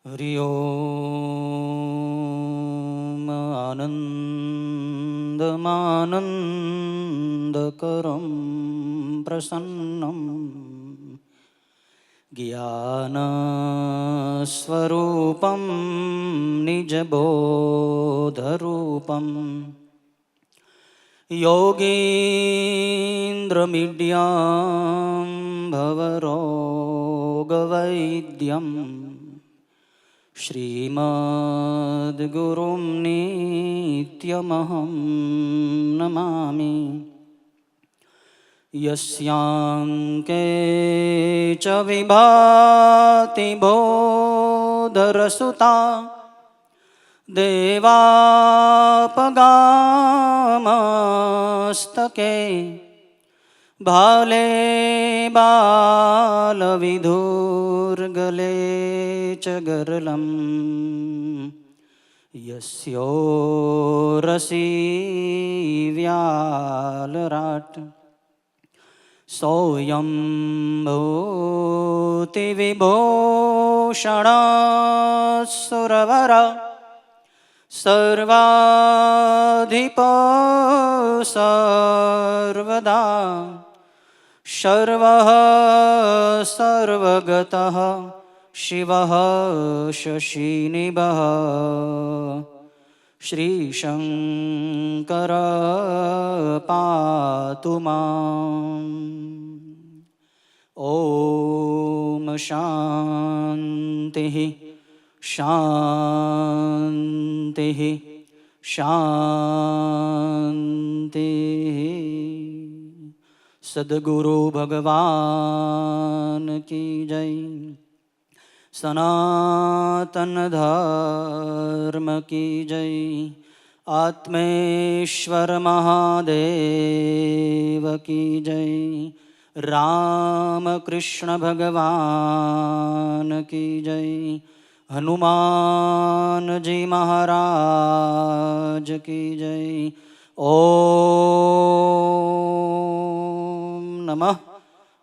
હરિ ઓમ આનંદમાનંદકરં પ્રસન્નમ જ્ઞાનસ્વરૂપં નિજબોધરૂપં યોગીન્દ્રમીડ્યં ભવરોગવૈદ્યં શ્રીમદ્ગુરું નિત્યમહં નમામિ. યસ્યાંકે ચ વિભાતિ બોધરસુતા દેવાપગામસ્તકે ભાલે બાલવિધુર્ગલે ચ ગરલમ યસ્યોરસી વ્યાલરાટ સોયં ભૂતિવિભૂષણ સુરવર સર્વાધિપ સર્વદા સર્વઃ સર્વગતઃ શિવઃ શશીનિભઃ શ્રીશંકર પાતુ માં. ઓમ શાંતિ શાંતિ શાંતિ. સદગુરુ ભગવાન કી જય. સનાતન ધર્મ કી જય. આત્મેશ્વર મહાદેવ કી જય. રામ કૃષ્ણ ભગવાન કી જય. હનુમાનજી મહારાજ કી જય. ઓમ નમઃ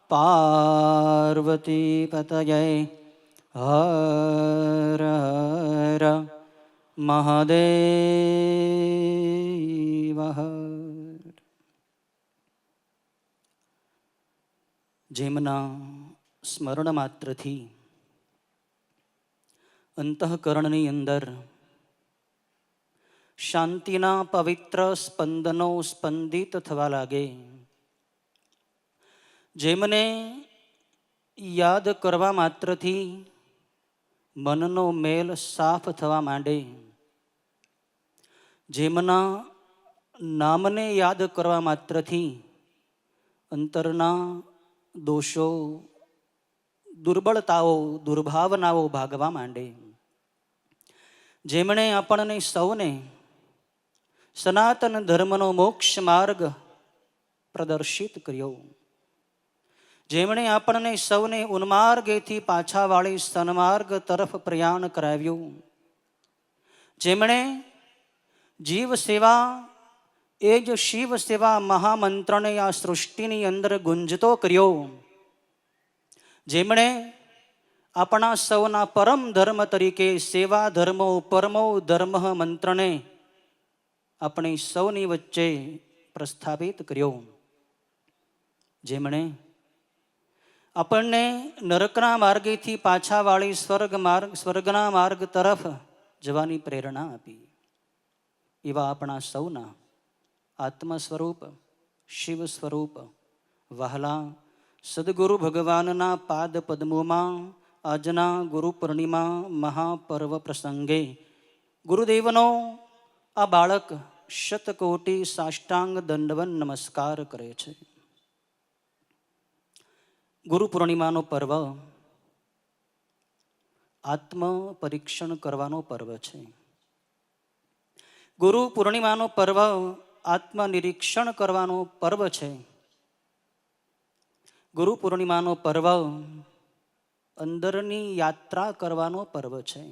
પાર્વતી પતયે. હર હર મહાદેવ હર. જેમના સ્મરણ માત્રથી અંતઃકરણની અંદર શાંતિના પવિત્ર સ્પંદનો સ્પંદિત થવા લાગે, જેમને યાદ કરવા માત્રથી મનનો મેલ સાફ થવા માંડે, જેમના નામને યાદ કરવા માત્રથી અંતરના દોષો, દુર્બળતાઓ, દુર્ભાવનાઓ ભાગવા માંડે, જેમણે આપણને સૌને સનાતન ધર્મનો મોક્ષ માર્ગ પ્રદર્શિત કર્યો, જેમણે આપણને સૌને ઉન્માર્ગેથી પાછા વાળી સન્માર્ગ તરફ પ્રયાણ કરાવ્યું, જેમણે જીવ સેવા એ જ શિવ સેવા મહામંત્રને આ સૃષ્ટિની અંદર ગુંજતો કર્યો, જેમણે આપણા સૌના પરમ ધર્મ તરીકે સેવા ધર્મો પરમો ધર્મ મંત્રને આપણી સૌની વચ્ચે પ્રસ્થાપિત કર્યો, જેમણે આપણને નરકના માર્ગેથી પાછા વાળી સ્વર્ગના માર્ગ તરફ જવાની પ્રેરણા આપી, એવા આપણા સૌના આત્મ સ્વરૂપ, શિવ સ્વરૂપ વહાલા સદગુરુ ભગવાનના પાદ પદ્મોમાં આજના ગુરુ પૂર્ણિમા મહાપર્વ પ્રસંગે ગુરુદેવનો આ બાળક શતકોટી સાષ્ટાંગ દંડવન નમસ્કાર કરે છે. ગુરુ પૂર્ણિમાનો પર્વ આત્મ પરીક્ષણ કરવાનો પર્વ છે. ગુરુ પૂર્ણિમાનો પર્વ આત્મનિરીક્ષણ કરવાનો પર્વ છે. ગુરુ પૂર્ણિમાનો પર્વ અંદરની યાત્રા કરવાનો પર્વ છે.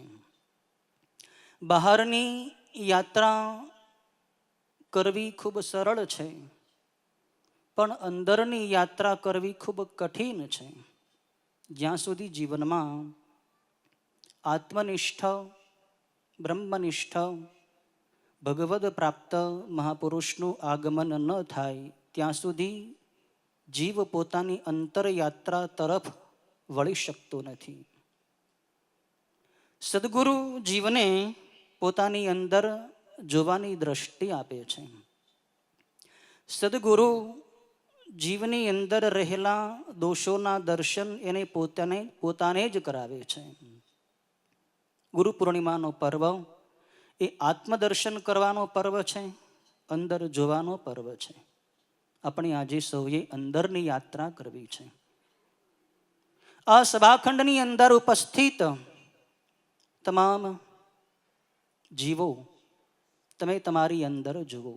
બહારની યાત્રા કરવી ખૂબ સરળ છે, પણ અંદરની યાત્રા કરવી ખૂબ કઠિન છે. જ્યાં સુધી જીવનમાં આત્મનિષ્ઠ બ્રહ્મનિષ્ઠ ભગવદ પ્રાપ્ત મહાપુરુષનું આગમન ન થાય ત્યાં સુધી જીવ પોતાની અંતરયાત્રા તરફ વળી શકતો નથી. સદગુરુ જીવને પોતાની અંદર જોવાની દ્રષ્ટિ આપે છે. સદગુરુ જીવની અંદર રહેલા દોષોના દર્શન એને પોતાને જ કરાવે છે. ગુરુ પૂર્ણિમાનો પર્વ એ આત્મદર્શન કરવાનો પર્વ છે, અંદર જોવાનો પર્વ છે. આપણે આજે સૌએ અંદરની યાત્રા કરવી છે. આ સભાખંડની અંદર ઉપસ્થિત તમામ જીવો, તમે તમારી અંદર જુઓ.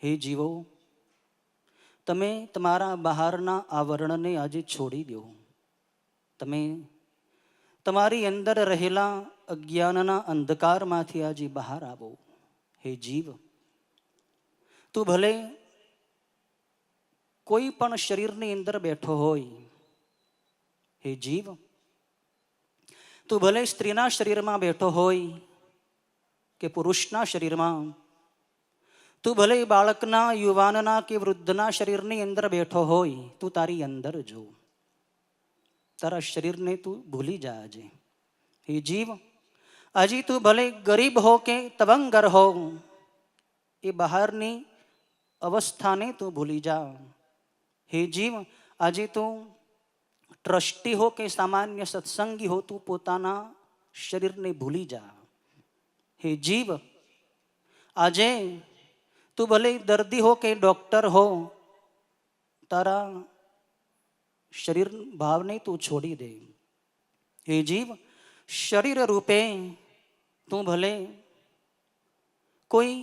હે જીવો, તમે તમારા બહારના આવરણને આજે છોડી દો. તમે તમારી અંદર રહેલા અજ્ઞાનના અંધકારમાંથી આજે બહાર આવો. હે જીવ, તું ભલે કોઈ પણ શરીરની અંદર બેઠો હોય, હે જીવ, તું ભલે સ્ત્રીના શરીરમાં બેઠો હોય કે પુરુષના શરીરમાં, તું ભલે બાળકના, યુવાનના કે વૃદ્ધના શરીરની અંદર બેઠો હોય, તું તારી અંદર જો. તારા શરીરને તું ભૂલી જા આજે. હે જીવ, આજે તું ભલે ગરીબ હો કે તવંગર હો, એ બહારની અવસ્થાને તું ભૂલી જા. હે જીવ, આજે તું ટ્રસ્ટી હો કે સામાન્ય સત્સંગી હો, તું પોતાના શરીરને ભૂલી જા. હે જીવ, આજે તું ભલે દર્દી હો કે ડોક્ટર હો, તારા શરીર ભાવને તું છોડી દે. હે જીવ, શરીર રૂપે તું ભલે કોઈ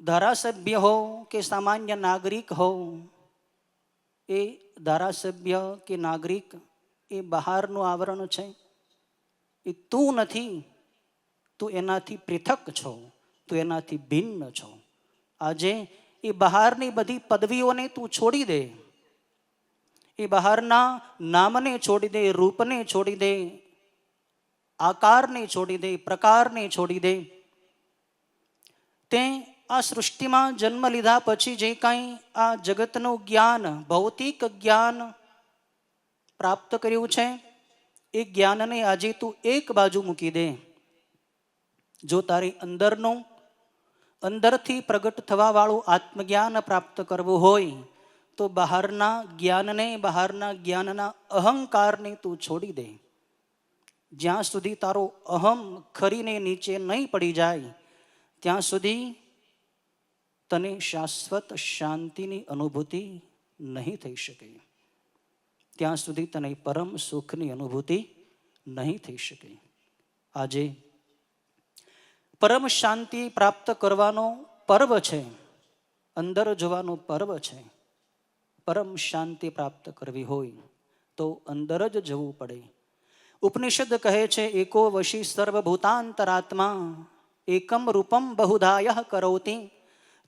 ધારાસભ્ય હો કે સામાન્ય નાગરિક હો, એ ધારાસભ્ય કે નાગરિક એ બહારનું આવરણ છે, એ તું નથી. તું એનાથી પૃથક છો, તું એનાથી ભિન્ન છો. આજે એ બહારની બધી પદવીઓને તું છોડી દે. એ બહારના નામને છોડી દે, રૂપને છોડી દે, આકારને છોડી દે, પ્રકારને છોડી દે. તે આ સૃષ્ટિમાં જન્મ લીધા પછી જે કાંઈ આ જગતનું જ્ઞાન, ભૌતિક જ્ઞાન પ્રાપ્ત કર્યું છે, એ જ્ઞાનને આજે તું એક બાજુ મૂકી દે. જો તારી અંદરનું, અંદરથી પ્રગટ થવા વાળું આત્મજ્ઞાન પ્રાપ્ત કરવું હોય, તો બહારના જ્ઞાનને, બહારના જ્ઞાનના અહંકારને તું છોડી દે. જ્યાં સુધી તારો અહમ ખરીને નીચે નહીં પડી જાય, ત્યાં સુધી તને શાશ્વત શાંતિની અનુભૂતિ નહીં થઈ શકે. ત્યાં સુધી તને પરમ સુખની અનુભૂતિ નહીં થઈ શકે. આજે પરમ શાંતિ પ્રાપ્ત કરવાનો પર્વ છે, અંદર જવાનો પર્વ છે. પરમ શાંતિ પ્રાપ્ત કરવી હોય તો અંદર જ જવું પડે. ઉપનિષદ કહે છે, એકો વશી સર્વભૂતાંતરાત્મા એકમ રૂપમ બહુધાયઃ કરોતિ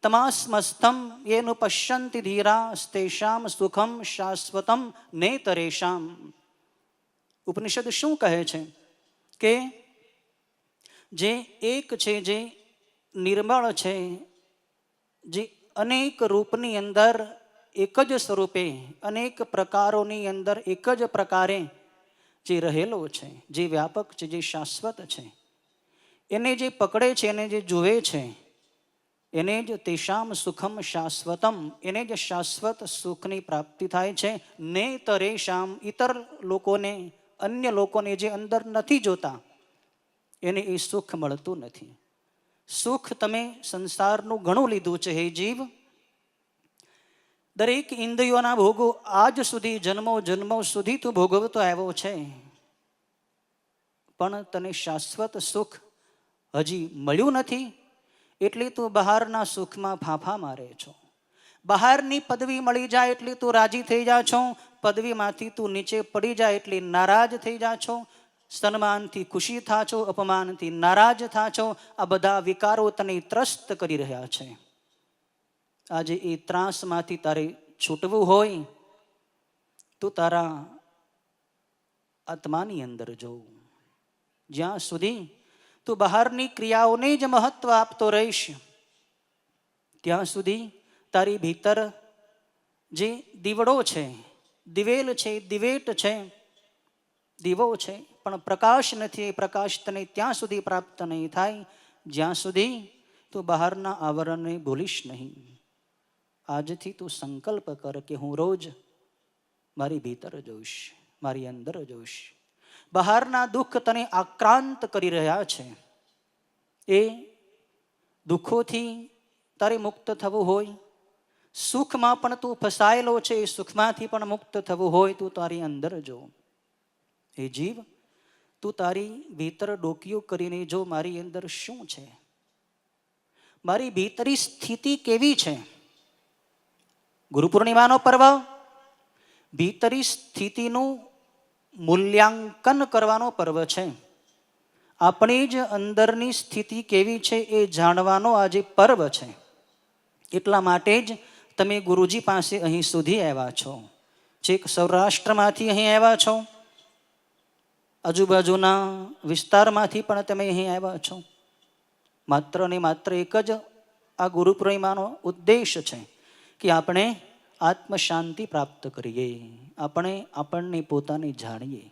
તમાસ્મસ્થમ યેનુ પશ્યન્તિ ધીરા સ્તેષામ સુખમ શાશ્વતમ નેતરેષામ. ઉપનિષદ શું કહે છે કે જે એક છે, જે નિર્મળ છે, જે અનેક રૂપની અંદર એક જ સ્વરૂપે, અનેક પ્રકારોની અંદર એક જ પ્રકારે જે રહેલો છે, જે વ્યાપક છે, જે શાશ્વત છે, એને જે પકડે છે, એને જે જુએ છે, એને જ તેષામ સુખમ શાશ્વતમ, એને જ શાશ્વત સુખની પ્રાપ્તિ થાય છે. નેતરેષામ, ઇતર લોકોને, અન્ય લોકોને જે અંદર નથી જોતા, એને એ સુખ મળતું નથી. સુખ તમે સંસારનું ઘણું લીધું છે. હે જીવ, દરેક ઇન્દ્રિયોના ભોગો આજ સુધી, જન્મો જન્મો સુધી તું ભોગવતો આવ્યો છે, પણ તને શાશ્વત સુખ હજી મળ્યું નથી. એટલે તું બહારના સુખમાં ફાંફા મારે છો. બહારની પદવી મળી જાય એટલે તું રાજી થઈ જા છો, પદવીમાંથી તું નીચે પડી જાય એટલે નારાજ થઈ જા છો. સન્માનથી ખુશી થા છો, અપમાનથી નારાજ થા છો. આ બધા વિકારો તને ત્રસ્ત કરી રહ્યા છે. આજે એ ત્રાસમાંથી તારે છૂટવું હોય તો તારા આત્માની અંદર જો. જ્યાં સુધી તું બહારની ક્રિયાઓને જ મહત્વ આપતો રહીશ, ત્યાં સુધી તારી ભીતર જે દીવડો છે, દિવેલ છે, દિવેટ છે, દીવો છે, પણ પ્રકાશ નથી. એ પ્રકાશ તને ત્યાં સુધી પ્રાપ્ત નહીં થાય જ્યાં સુધી તું બહારના આવરણને ભૂલીશ નહીં. આજથી તું સંકલ્પ કર કે હું રોજ મારી ભીતર જોઈશ, મારી અંદર જોઈશ. બહારના દુઃખ તને આક્રાંત કરી રહ્યા છે, એ દુઃખોથી તારે મુક્ત થવું હોય, સુખમાં પણ તું ફસાયેલો છે, એ સુખમાંથી પણ મુક્ત થવું હોય, તું તારી અંદર જો. એ જીવ, તું તારી ભીતર ડોકિયું કરીને જો મારી અંદર શું છે, મારી ભીતરી સ્થિતિ કેવી છે. ગુરુ પૂર્ણિમાનો પર્વ ભીતરી સ્થિતિનું મૂલ્યાંકન કરવાનો પર્વ છે. આપણી જ અંદરની સ્થિતિ કેવી છે એ જાણવાનો આજે પર્વ છે. એટલા માટે જ તમે ગુરુજી પાસે અહીં સુધી આવ્યા છો. છેક સૌરાષ્ટ્રમાંથી અહીં આવ્યા છો, આજુબાજુના વિસ્તારમાંથી પણ તમે અહીં આવ્યા છો. માત્ર ને માત્ર એક જ આ ગુરુ પૂર્ણિમાનો ઉદ્દેશ છે કે આપણે આત્મશાંતિ પ્રાપ્ત કરીએ, આપણે આપણને પોતાને જાણીએ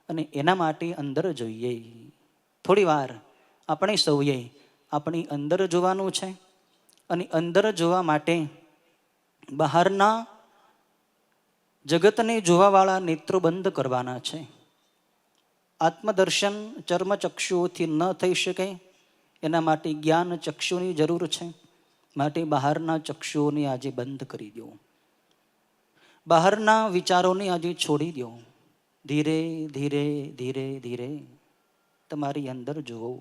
અને એના માટે અંદર જોઈએ. થોડી વાર આપણે સૌએ આપણી અંદર જોવાનું છે અને અંદર જોવા માટે બહારના જગતને જોવાવાળા નેત્રો બંધ કરવાના છે. આત્મદર્શન ચર્મચક્ષુઓથી ન થઈ શકે, એના માટે જ્ઞાન ચક્ષુની જરૂર છે. માટે બહારના ચક્ષુઓને આજે બંધ કરી દો, બહારના વિચારોને આજે છોડી દો. ધીરે ધીરે ધીરે ધીરે તમારી અંદર જુઓ,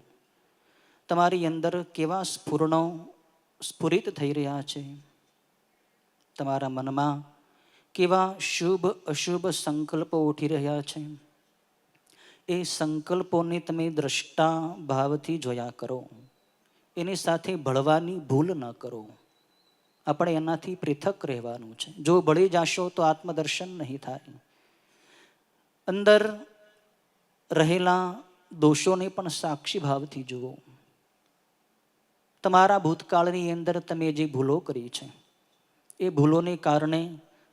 તમારી અંદર કેવા સ્ફુરણો સ્ફુરિત થઈ રહ્યા છે. તમારા મનમાં કેવા શુભ અશુભ સંકલ્પો ઉઠી રહ્યા છે. એ સંકલ્પોને તમે દ્રષ્ટા ભાવથી જોયા કરો. એની સાથે ભળવાની ભૂલ ન કરો. આપણે એનાથી પૃથક રહેવાનું છે. જો ભળી જાશો તો આત્મદર્શન નહીં થાય. અંદર રહેલા દોષોને પણ સાક્ષી ભાવથી જુઓ. તમારા ભૂતકાળની અંદર તમે જે ભૂલો કરી છે, એ ભૂલોને કારણે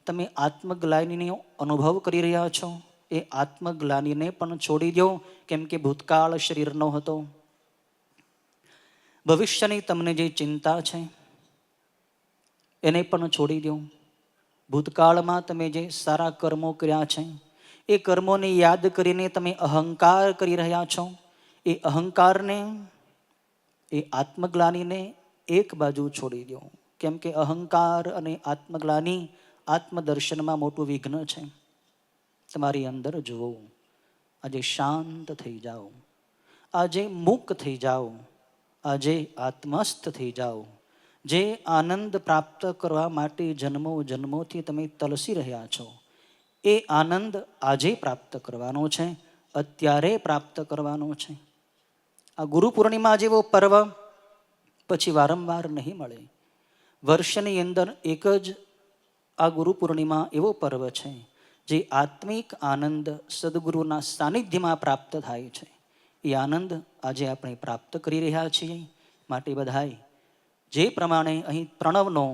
તમે આત્મગ્લાનિનો અનુભવ કરી રહ્યા છો. એ આત્મગ્લાનિને પણ છોડી દો, કેમ કે ભૂતકાળ શરીરનો હતો. ભવિષ્યની તમને જે ચિંતા છે એને પણ છોડી દો. ભૂતકાળમાં તમે જે સારા કર્મો કર્યા છે, એ કર્મોને યાદ કરીને તમે અહંકાર કરી રહ્યા છો. એ અહંકારને, એ આત્મગ્લાનિને એક બાજુ છોડી દો, કેમ કે અહંકાર અને આત્મગ્લાનિ આત્મદર્શનમાં મોટું વિઘ્ન છે. તમારી અંદર જુઓ. આજે શાંત થઈ જાઓ, આજે મુક્ત થઈ જાઓ, આજે આત્મસ્થ થઈ જાઓ. જે આનંદ પ્રાપ્ત કરવા માટે જન્મો જન્મોથી તમે તલસી રહ્યા છો, એ આનંદ આજે પ્રાપ્ત કરવાનો છે, અત્યારે પ્રાપ્ત કરવાનો છે. આ ગુરુ પૂર્ણિમા જેવો પર્વ પછી વારંવાર નહીં મળે. વર્ષની અંદર એક જ આ ગુરુ પૂર્ણિમા એવો પર્વ છે જે આત્મિક આનંદ સદગુરુના સાનિધ્યમાં પ્રાપ્ત થાય છે. એ આનંદ આજે આપણે પ્રાપ્ત કરી રહ્યા છીએ. માટે બધાએ જે પ્રમાણે અહીં પ્રણવનો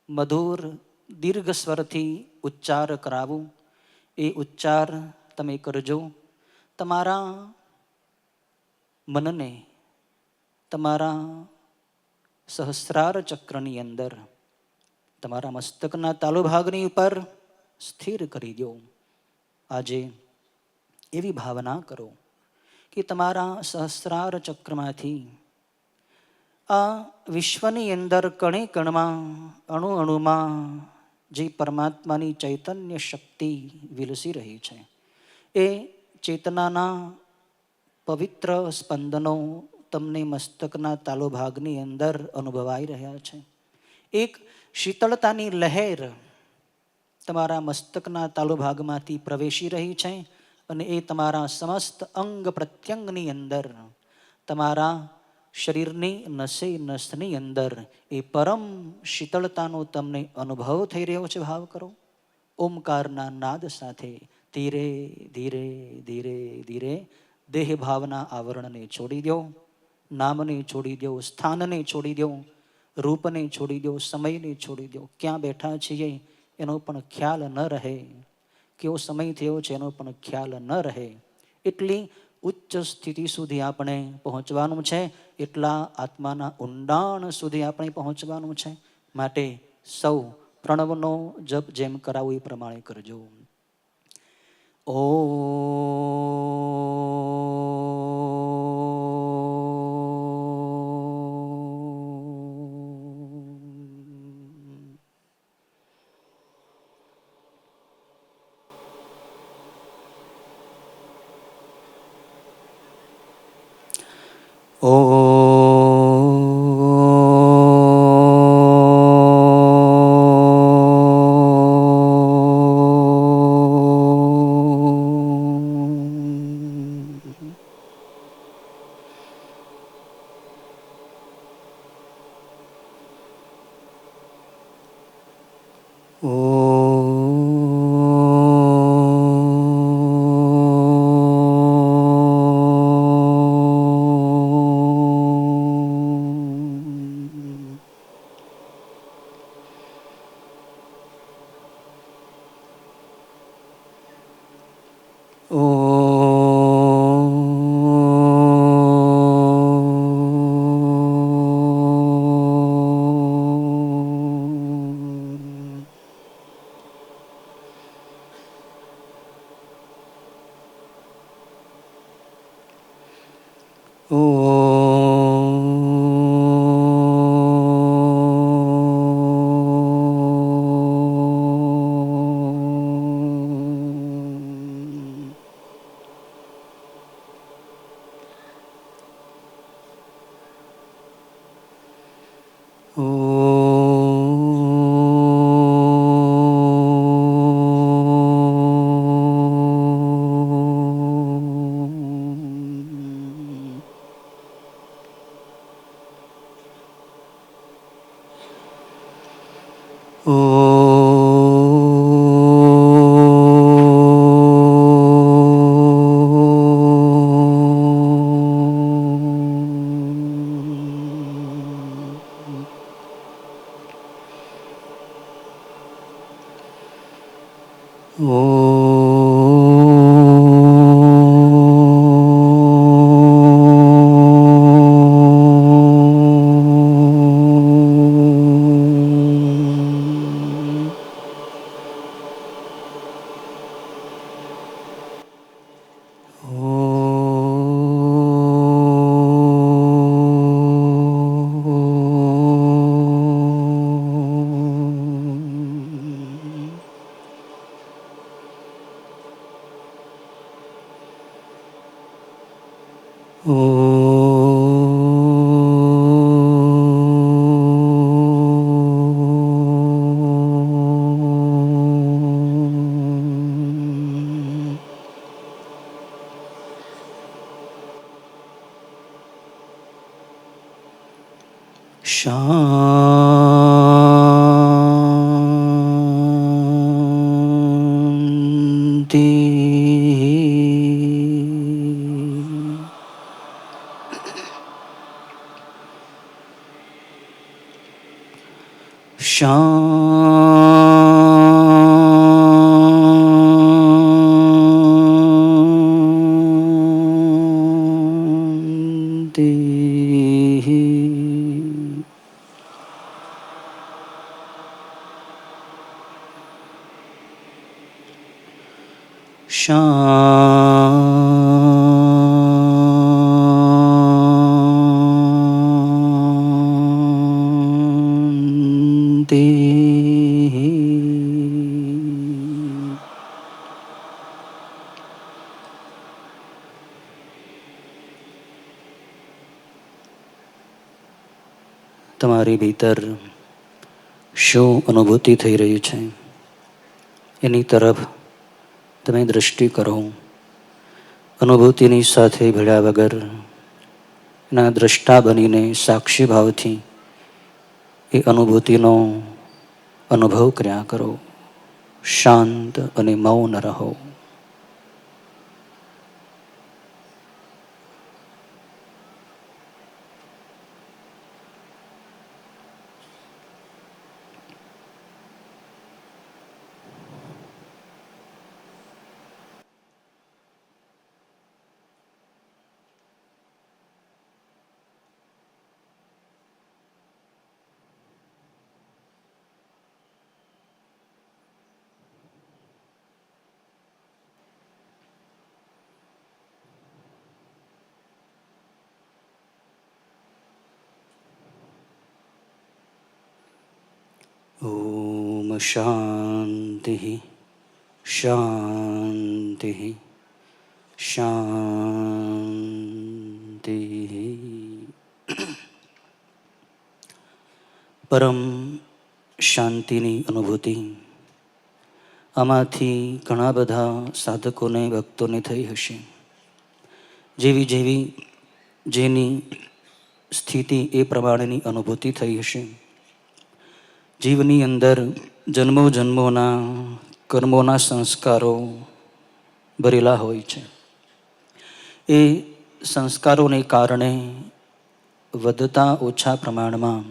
મધુર દીર્ઘ સ્વરથી ઉચ્ચાર કરાવું, એ ઉચ્ચાર તમે કરજો. તમારા મનને તમારા સહસ્રાર ચક્રની અંદર, તમારા મસ્તકના તાલુભાગની ઉપર સ્થિર કરી દો. આજે એવી ભાવના કરો કે તમારા સહસ્રાર ચક્રમાંથી આ વિશ્વની અંદર કણે કણમાં, અણુ અણુમાં જે પરમાત્માની ચૈતન્ય શક્તિ વિલસી રહી છે, એ ચેતનાના પવિત્ર સ્પંદનો તમને મસ્તકના તાલુભાગની અંદર અનુભવાઈ રહ્યા છે. એક શીતળતાની લહેર તમારા મસ્તકના તાલુભાગમાંથી પ્રવેશી રહી છે અને એ તમારા સમસ્ત અંગ પ્રત્યંગની અંદર, તમારા શરીરની નસે નસની અંદર એ પરમ શીતળતાનો તમને અનુભવ થઈ રહ્યો છે. ભાવ કરો. ઓમકારના નાદ સાથે ધીરે ધીરે ધીરે ધીરે દેહ ભાવના આવરણને છોડી દો, નામને છોડી દો, સ્થાનને છોડી દો, રૂપને છોડી દો, સમયને છોડી દો. ક્યાં બેઠા છીએ એનો પણ ખ્યાલ ન રહે, કેવો સમય થયો છે એનો પણ ખ્યાલ ન રહે. એટલી ઉચ્ચ સ્થિતિ સુધી આપણે પહોંચવાનું છે, એટલા આત્માના ઊંડાણ સુધી આપણે પહોંચવાનું છે. માટે સૌ પ્રણવનો જપ જેમ કરાવું એ પ્રમાણે કરજો. ઓ શાંતિ. શાંતિ. શાંતિ. તમારી ભીતર શું અનુભૂતિ થઈ રહી છે એની તરફ તમે દૃષ્ટિ કરો. અનુભૂતિની સાથે ભેળ્યા વગર એના દ્રષ્ટા બનીને સાક્ષી ભાવથી એ અનુભૂતિનો અનુભવ કર્યા કરો. શાંત અને મૌન રહો. ઓમ શાંતિ શાંતિ શાંતિ. પરમ શાંતિની અનુભૂતિ આમાંથી ઘણા બધા સાધકોને ભક્તોને થઈ હશે. જેવી જેવી જેની સ્થિતિ એ પ્રમાણેની અનુભૂતિ થઈ હશે. જીવની અંદર જન્મો જન્મોના કર્મોના સંસ્કારો ભરેલા હોય છે. એ સંસ્કારોને કારણે વધતા ઓછા પ્રમાણમાં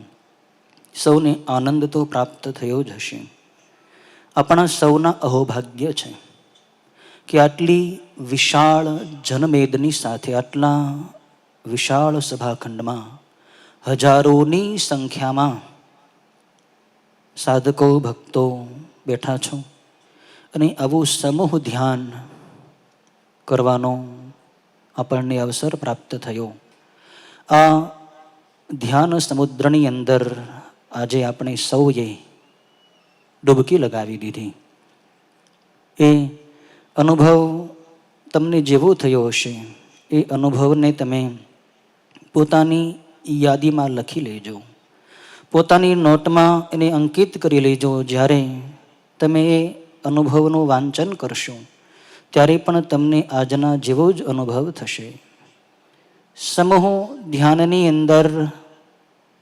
સૌને આનંદ તો પ્રાપ્ત થયો જ હશે. આપણા સૌના અહોભાગ્ય છે કે આટલી વિશાળ જનમેદની સાથે આટલા વિશાળ સભાખંડમાં હજારોની સંખ્યામાં સાધકો ભક્તો બેઠા છો અને આવું સમૂહ ધ્યાન કરવાનો આપણને અવસર પ્રાપ્ત થયો. આ ધ્યાન સમુદ્રની અંદર આજે આપણે સૌએ ડૂબકી લગાવી દીધી. એ અનુભવ તમને જેવો થયો હશે એ અનુભવને તમે પોતાની યાદીમાં લખી લેજો, પોતાની નોટમાં એને અંકિત કરી લેજો. જ્યારે તમે એ અનુભવનું વાંચન કરશો ત્યારે પણ તમને આજના જેવો જ અનુભવ થશે. સમૂહ ધ્યાનની અંદર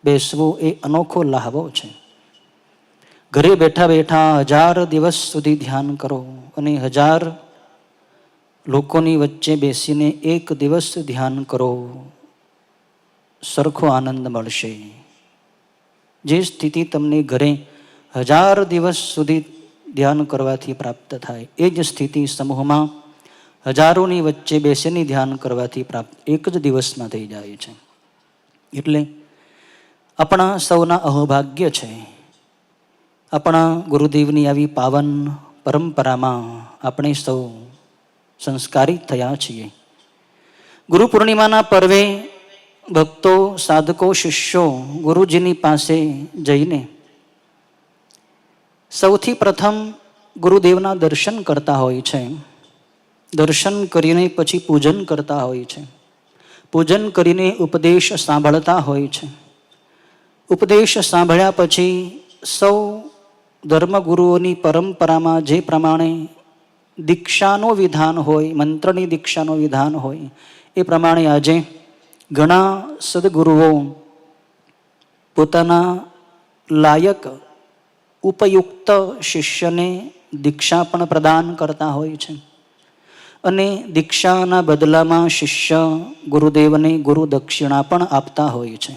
બેસવું એ અનોખો લાહવો છે. ઘરે બેઠા બેઠા 1000 દિવસ સુધી ધ્યાન કરો અને 1000 લોકોની વચ્ચે બેસીને 1 દિવસ ધ્યાન કરો, સરખો આનંદ મળશે. જે સ્થિતિ તમને ઘરે 1000 દિવસ સુધી ધ્યાન કરવાથી પ્રાપ્ત થાય એ જ સ્થિતિ સમૂહમાં હજારોની વચ્ચે બેસીને ધ્યાન કરવાથી પ્રાપ્ત એક જ દિવસમાં થઈ જાય છે. એટલે આપણા સૌના અહોભાગ્ય છે. આપણા ગુરુદેવની આવી પાવન પરંપરામાં આપણે સૌ સંસ્કારિત થયા છીએ. ગુરુ પૂર્ણિમાના પર્વે ભક્તો, સાધકો, શિષ્યો ગુરુજીની પાસે જઈને સૌથી પ્રથમ ગુરુદેવના દર્શન કરતા હોય છે. દર્શન કરીને પછી પૂજન કરતા હોય છે. પૂજન કરીને ઉપદેશ સાંભળતા હોય છે. ઉપદેશ સાંભળ્યા પછી સૌ ધર્મગુરુઓની પરંપરામાં જે પ્રમાણે દીક્ષાનો વિધાન હોય, મંત્રની દીક્ષાનો વિધાન હોય એ પ્રમાણે આજે ઘણા સદગુરુઓ પોતાના લાયક ઉપયુક્ત શિષ્યને દીક્ષા પણ પ્રદાન કરતા હોય છે અને દીક્ષાના બદલામાં શિષ્ય ગુરુદેવને ગુરુ દક્ષિણા પણ આપતા હોય છે.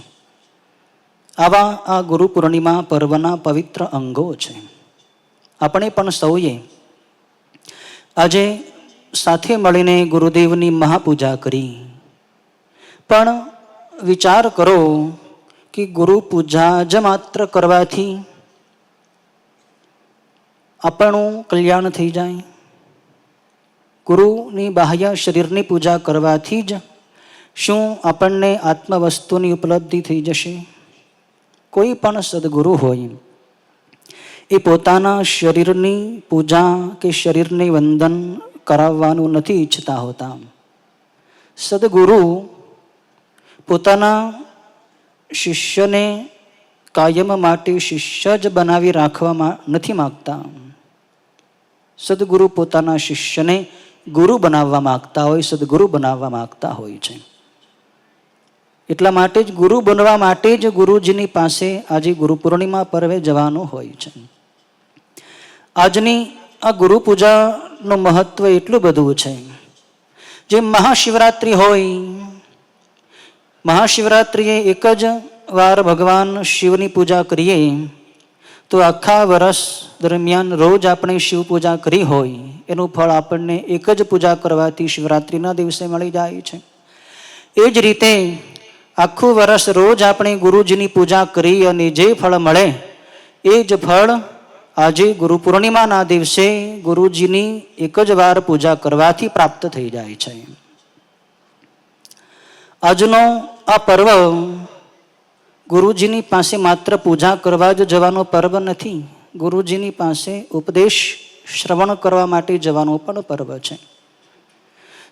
આવા આ ગુરુ પૂર્ણિમા પર્વના પવિત્ર અંગો છે. આપણે પણ સૌએ આજે સાથે મળીને ગુરુદેવની મહાપૂજા કરી. પણ વિચાર કરો કે ગુરુ પૂજા જ માત્ર કરવાથી આપણું કલ્યાણ થઈ જાય? ગુરુની બાહ્ય શરીરની પૂજા કરવાથી જ શું આપણને આત્મવસ્તુની ઉપલબ્ધિ થઈ જશે? કોઈ પણ સદગુરુ હોય એ પોતાના શરીરની પૂજા કે શરીરને વંદન કરાવવાનું નથી ઈચ્છતા હોતા. સદગુરુ પોતાના શિષ્યને કાયમ માટે શિષ્ય જ બનાવી રાખવા નથી માગતા. સદગુરુ પોતાના શિષ્યને ગુરુ બનાવવા માગતા હોય, સદગુરુ બનાવવા માગતા હોય છે. એટલા માટે જ ગુરુ બનવા માટે જ ગુરુજીની પાસે આજે ગુરુ પૂર્ણિમા પર્વે જવાનું હોય છે. આજની આ ગુરુ પૂજાનું મહત્વ એટલું બધું છે. જે મહાશિવરાત્રિ હોય, મહાશિવરાત્રિએ એક જ વાર ભગવાન શિવની પૂજા કરીએ તો આખા વર્ષ દરમિયાન રોજ આપણે શિવ પૂજા કરી હોય એનું ફળ આપણને એક જ પૂજા કરવાથી શિવરાત્રિના દિવસે મળી જાય છે. એ જ રીતે આખું વર્ષ રોજ આપણે ગુરુજીની પૂજા કરી અને જે ફળ મળે એ જ ફળ આજે ગુરુ પૂર્ણિમાના દિવસે ગુરુજીની એક જ વાર પૂજા કરવાથી પ્રાપ્ત થઈ જાય છે. આજનો આ પર્વ ગુરુજીની પાસે માત્ર પૂજા કરવા જ જવાનો પર્વ નથી. ગુરુજીની પાસે ઉપદેશ શ્રવણ કરવા માટે જવાનો પણ પર્વ છે.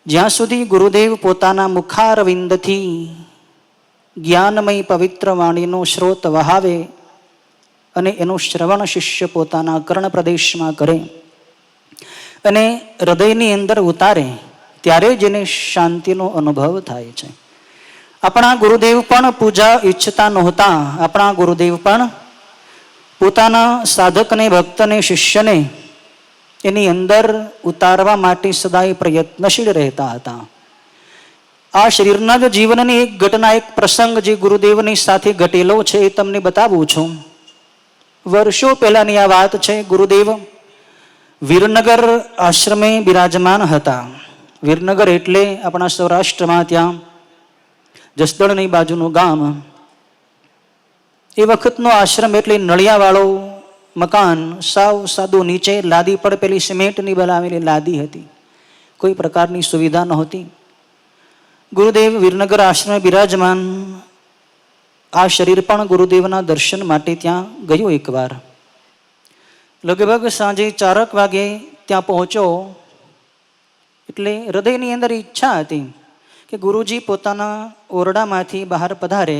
જ્યાં સુધી ગુરુદેવ પોતાના મુખારવિંદથી જ્ઞાનમય પવિત્ર વાણીનો સ્રોત વહાવે અને એનું શ્રવણ શિષ્ય પોતાના કર્ણ પ્રદેશમાં કરે અને હૃદયની અંદર ઉતારે, ત્યારે જ એને શાંતિનો અનુભવ થાય છે. આપણા ગુરુદેવ પણ પૂજા ઈચ્છતા નહોતા. આપણા ગુરુદેવ પણ પોતાના સાધકને, ભક્તને, શિષ્યને એની અંદર ઉતારવા માટે સદાય પ્રયત્નશીલ રહેતા હતા. આ શરીરના જ જીવનની એક ઘટના, એક પ્રસંગ જે ગુરુદેવની સાથે ઘટેલો છે એ તમને બતાવું છું. વર્ષો પહેલાની આ વાત છે. ગુરુદેવ વિરનગર આશ્રમે બિરાજમાન હતા. વિરનગર એટલે આપણા સૌરાષ્ટ્રમાં ત્યાં જસદણની બાજુનું ગામ. એ વખતનો આશ્રમ એટલે નળિયાવાળો મકાન, સાવ સાદું. નીચે લાદી પણ પેલી સિમેન્ટની બનાવેલી લાદી હતી. કોઈ પ્રકારની સુવિધા નહોતી. ગુરુદેવ વિરનગર આશ્રમે બિરાજમાન. આ શરીર પણ ગુરુદેવના દર્શન માટે ત્યાં ગયું એકવાર. લગભગ સાંજે 4 વાગે ત્યાં પહોંચ્યો. એટલે હૃદયની અંદર ઈચ્છા હતી કે ગુરુજી પોતાના ઓરડામાંથી બહાર પધારે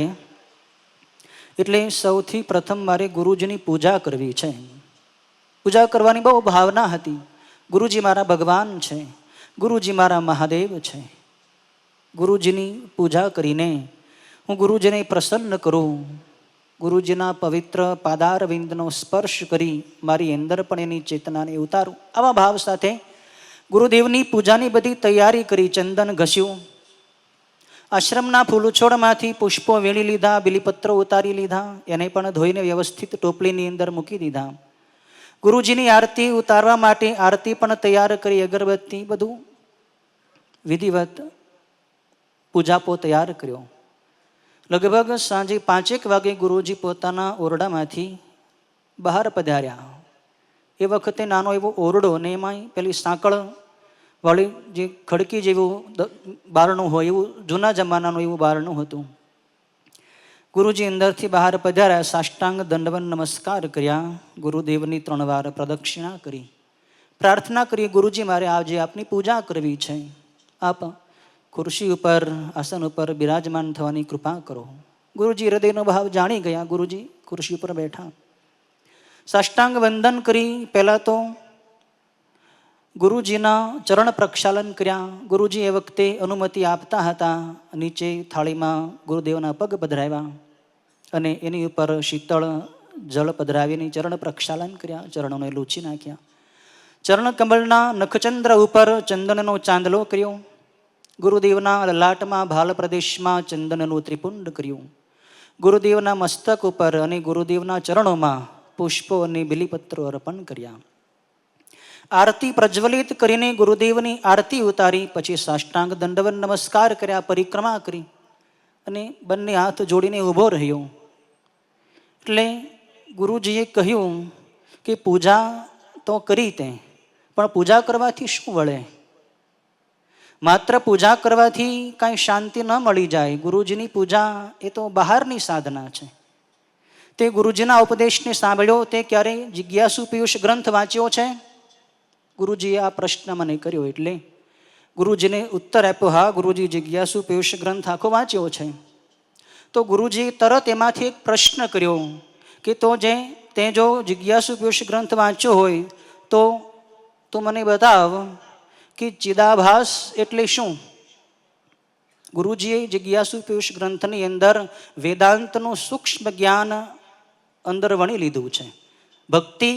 એટલે સૌથી પ્રથમ મારે ગુરુજીની પૂજા કરવી છે. પૂજા કરવાની બહુ ભાવના હતી. ગુરુજી મારા ભગવાન છે, ગુરુજી મારા મહાદેવ છે. ગુરુજીની પૂજા કરીને હું ગુરુજીને પ્રસન્ન કરું, ગુરુજીના પવિત્ર પાદારવિંદનો સ્પર્શ કરી મારી અંદર પણ એની ચેતનાને ઉતારું. આવા ભાવ સાથે ગુરુદેવની પૂજાની બધી તૈયારી કરી. ચંદન ઘસ્યું, આશ્રમના ફૂલછોડમાંથી પુષ્પો વીણી લીધા, બિલીપત્રો ઉતારી લીધા, એને પણ ધોઈને વ્યવસ્થિત ટોપલીની અંદર મૂકી દીધા. ગુરુજીની આરતી ઉતારવા માટે આરતી પણ તૈયાર કરી, અગરબત્તી બધું વિધિવત પૂજાપો તૈયાર કર્યો. લગભગ સાંજે 5 વાગે ગુરુજી પોતાના ઓરડામાંથી બહાર પધાર્યા. એ વખતે નાનો એવો ઓરડો ને એમાં પેલી સાંકળ વાળી જે ખડકી જેવું બારણું હોય એવું જૂના જમાનાનું એવું બારણું હતું. ગુરુજી અંદરથી બહાર પધાર્યા, સાષ્ટાંગ દંડવન નમસ્કાર કર્યા, ગુરુદેવની 3 વાર પ્રદક્ષિણા કરી, પ્રાર્થના કરી, ગુરુજી મારે આજે આપની પૂજા કરવી છે, આપ ખુરશી ઉપર, આસન ઉપર બિરાજમાન થવાની કૃપા કરો. ગુરુજી હૃદયનો ભાવ જાણી ગયા. ગુરુજી ખુરશી ઉપર બેઠા, સાષ્ટાંગ વંદન કરી. પહેલાં તો ગુરુજીના ચરણ પ્રક્ષાલન કર્યા. ગુરુજી એ વખતે અનુમતિ આપતા હતા. નીચે થાળીમાં ગુરુદેવના પગ પધરાવ્યા અને એની ઉપર શીતળ જળ પધરાવીને ચરણ પ્રક્ષાલન કર્યા, ચરણોને લૂછી નાખ્યા. ચરણ કમળના નખચંદ્ર ઉપર ચંદનનો ચાંદલો કર્યો. ગુરુદેવના લલાટમાં ભાલ પ્રદેશમાં ચંદનનું ત્રિપુંડ કર્યું. ગુરુદેવના મસ્તક ઉપર અને ગુરુદેવના ચરણોમાં પુષ્પો અને બિલીપત્રો અર્પણ કર્યા. આરતી પ્રજ્વલિત કરીને ગુરુદેવની આરતી ઉતારી. પછી સાષ્ટાંગ દંડવન નમસ્કાર કર્યા, પરિક્રમા કરી અને બંને હાથ જોડીને ઊભો રહ્યો. એટલે ગુરુજીએ કહ્યું કે પૂજા તો કરી તે, પણ પૂજા કરવાથી શું વળે? માત્ર પૂજા કરવાથી કાંઈ શાંતિ ન મળી જાય. ગુરુજીની પૂજા એ તો બહારની સાધના છે. તે ગુરુજીના ઉપદેશને સાંભળ્યો તે ક્યારેય જિજ્ઞાસુ પિયુષ ગ્રંથ વાંચ્યો છે? ગુરુજીએ આ પ્રશ્ન મને કર્યો એટલે ગુરુજીને ઉત્તર આપ્યો, હા ગુરુજી જિજ્ઞાસુ પિયુષ ગ્રંથ આખો વાંચ્યો છે. તો ગુરુજીએ તરત એમાંથી એક પ્રશ્ન કર્યો કે તો તે જો જિજ્ઞાસુ પિયુષ ગ્રંથ વાંચ્યો હોય તો તું મને બતાવ કે ચિદાભાસ એટલે શું? ગુરુજીએ જિજ્ઞાસુ પિયુષ ગ્રંથની અંદર વેદાંતનું સૂક્ષ્મ જ્ઞાન અંદર વણી લીધું છે. ભક્તિ,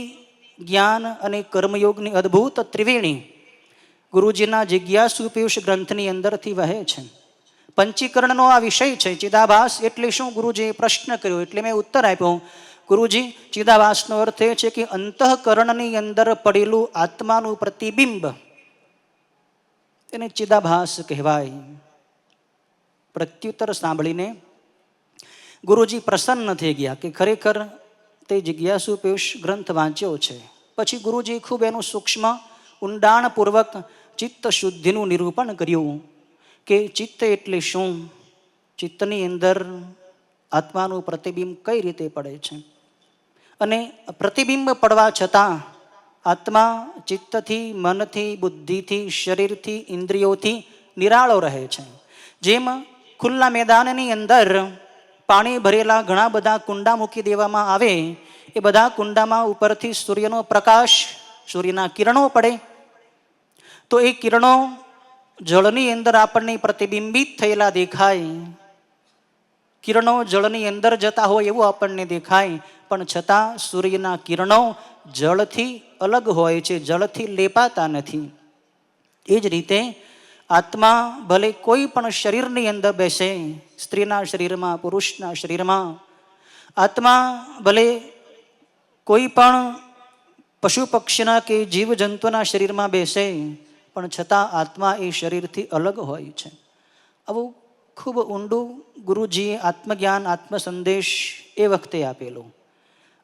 જ્ઞાન અને કર્મયોગની અદ્ભુત ત્રિવેણી ગુરુજીના જિજ્ઞાસુ પિયુષ ગ્રંથની અંદરથી વહે છે. પંચીકરણનો આ વિષય છે. ચિદાભાસ એટલે શું? ગુરુજીએ પ્રશ્ન કર્યો એટલે મેં ઉત્તર આપ્યો, ગુરુજી ચિદાભાસનો અર્થ એ છે કે અંતઃકરણની અંદર પડેલું આત્માનું પ્રતિબિંબ, એને ચિદાભાસ કહેવાય. પ્રત્યુત્તર સાંભળીને ગુરુજી પ્રસન્ન થઈ ગયા કે ખરેખર તે જિજ્ઞાસુ પિયુષ ગ્રંથ વાંચ્યો છે. પછી ગુરુજી ખૂબ એનું સૂક્ષ્મ ઊંડાણપૂર્વક ચિત્ત શુદ્ધિનું નિરૂપણ કર્યું કે ચિત્ત એટલે શું? ચિત્તની અંદર આત્માનું પ્રતિબિંબ કઈ રીતે પડે છે. અને પ્રતિબિંબ પડવા છતાં આત્મા ચિત્તથી, મનથી, બુદ્ધિથી, શરીરથી, ઇન્દ્રિયોથી નિરાળો રહે છે. જેમ ખુલ્લા મેદાનની અંદર પાણી ભરેલા ઘણા બધા કુંડા મૂકી દેવામાં આવે, એ બધા કુંડામાં ઉપરથી સૂર્યનો પ્રકાશ, સૂર્યના કિરણો પડે, તો એ કિરણો જળની અંદર આપણને પ્રતિબિંબિત થયેલા દેખાય. કિરણો જળની અંદર જતા હોય એવું આપણને દેખાય, પણ છતાં સૂર્યના કિરણો જળથી અલગ હોય છે, જળથી લેપાતા નથી. એ જ રીતે આત્મા ભલે કોઈ પણ શરીરની અંદર બેસે, સ્ત્રીના શરીરમાં, પુરુષના શરીરમાં, આત્મા ભલે કોઈ પણ પશુ પક્ષીના કે જીવજંતુના શરીરમાં બેસે, પણ છતાં આત્મા એ શરીરથી અલગ હોય છે. આવું ખૂબ ઊંડું ગુરુજીએ આત્મજ્ઞાન, આત્મસંદેશ એ વખતે આપેલો.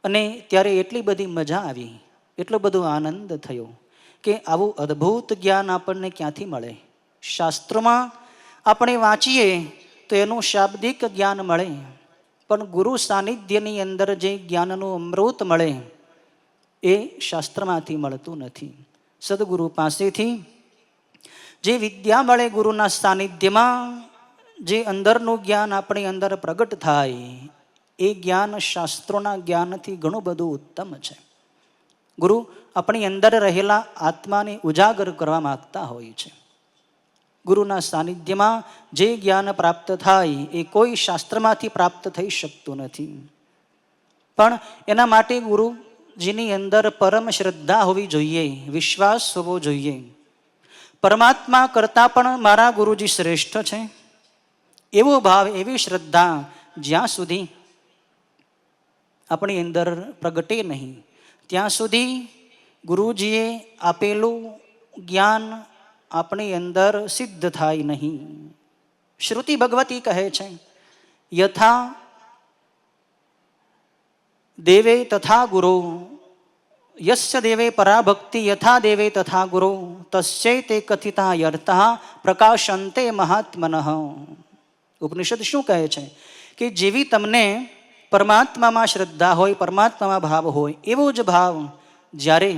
અને ત્યારે એટલી બધી મજા આવી, એટલો બધો આનંદ થયો કે આવું અદ્ભુત જ્ઞાન આપણને ક્યાંથી મળે. શાસ્ત્રોમાં આપણે વાંચીએ તો એનું શાબ્દિક જ્ઞાન મળે, પણ ગુરુ સાનિધ્યની અંદર જે જ્ઞાનનું અમૃત મળે એ શાસ્ત્રમાંથી મળતું નથી. સદગુરુ પાસેથી જે વિદ્યા મળે, ગુરુના સાનિધ્યમાં જે અંદરનું જ્ઞાન આપણી અંદર પ્રગટ થાય, એ જ્ઞાન શાસ્ત્રોના જ્ઞાનથી ઘણું બધું ઉત્તમ છે. ગુરુ આપણી અંદર રહેલા આત્માને ઉજાગર કરવા માગતા હોય છે. ગુરુના સાનિધ્યમાં જે જ્ઞાન પ્રાપ્ત થાય એ કોઈ શાસ્ત્રમાંથી પ્રાપ્ત થઈ શકતું નથી. પણ એના માટે ગુરુજીની અંદર પરમ શ્રદ્ધા હોવી જોઈએ, વિશ્વાસ હોવો જોઈએ. પરમાત્મા કરતાં પણ મારા ગુરુજી શ્રેષ્ઠ છે એવો ભાવ, એવી શ્રદ્ધા જ્યાં સુધી આપણી અંદર પ્રગટે નહીં, ત્યાં સુધી ગુરુજીએ આપેલું જ્ઞાન આપણી અંદર સિદ્ધ થાય નહીં. શ્રુતિ ભગવતી કહે છે, યથા દેવે તથા ગુરુ, યસ્ય દેવે પરાભક્તિ યથા દેવે તથા ગુરુ, તસ્યૈ તે કથિતા યર્થઃ પ્રકાશંતે મહાત્મનઃ. ઉપનિષદ શું કહે છે કે જેવી તમને પરમાત્મામાં શ્રદ્ધા હોય, પરમાત્મામાં ભાવ હોય, એવો જ ભાવ જ્યારે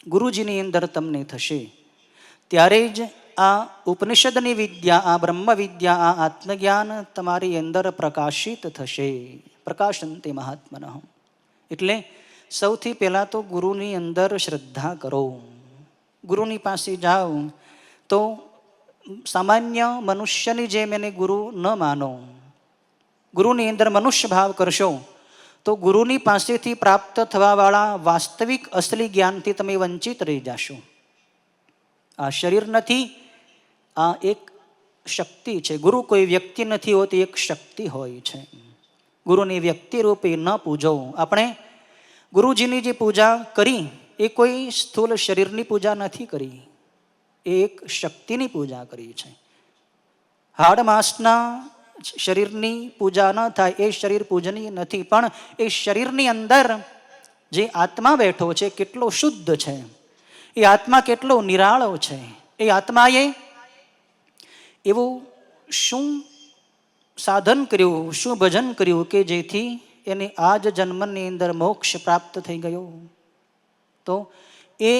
ગુરુજીની અંદર તમને થશે, ત્યારે જ આ ઉપનિષદની વિદ્યા, આ બ્રહ્મ વિદ્યા, આ આત્મજ્ઞાન તમારી અંદર પ્રકાશિત થશે. પ્રકાશંતે મહાત્મનઃ. એટલે સૌથી પહેલાં તો ગુરુની અંદર શ્રદ્ધા કરો. ગુરુની પાસે જાઓ તો સામાન્ય મનુષ્યની જેમ એને ગુરુ ન માનો. ગુરુની અંદર મનુષ્ય ભાવ કરશો તો ગુરુની પાસેથી પ્રાપ્ત થવાવાળા વાસ્તવિક અસલી જ્ઞાનથી તમે વંચિત રહી જશો. આ શરીર નથી, આ એક શક્તિ છે. ગુરુ કોઈ વ્યક્તિ નથી હોતી, એક શક્તિ હોય છે. ગુરુની વ્યક્તિ રૂપે ન પૂજો. આપણે ગુરુજીની જે પૂજા કરી એ કોઈ સ્થૂલ શરીરની પૂજા નથી કરી, એ એક શક્તિની પૂજા કરી છે. હાડ માંસના શરીરની પૂજા ન થાય, એ શરીર પૂજનીય નથી. પણ એ શરીરની અંદર જે આત્મા બેઠો છે કેટલો શુદ્ધ છે, એ આત્મા કેટલો નિરાળો છે. એ આત્માએ એવું શું સાધન કર્યું, શું ભજન કર્યું કે જેથી એને આ જ જન્મની અંદર મોક્ષ પ્રાપ્ત થઈ ગયો. તો એ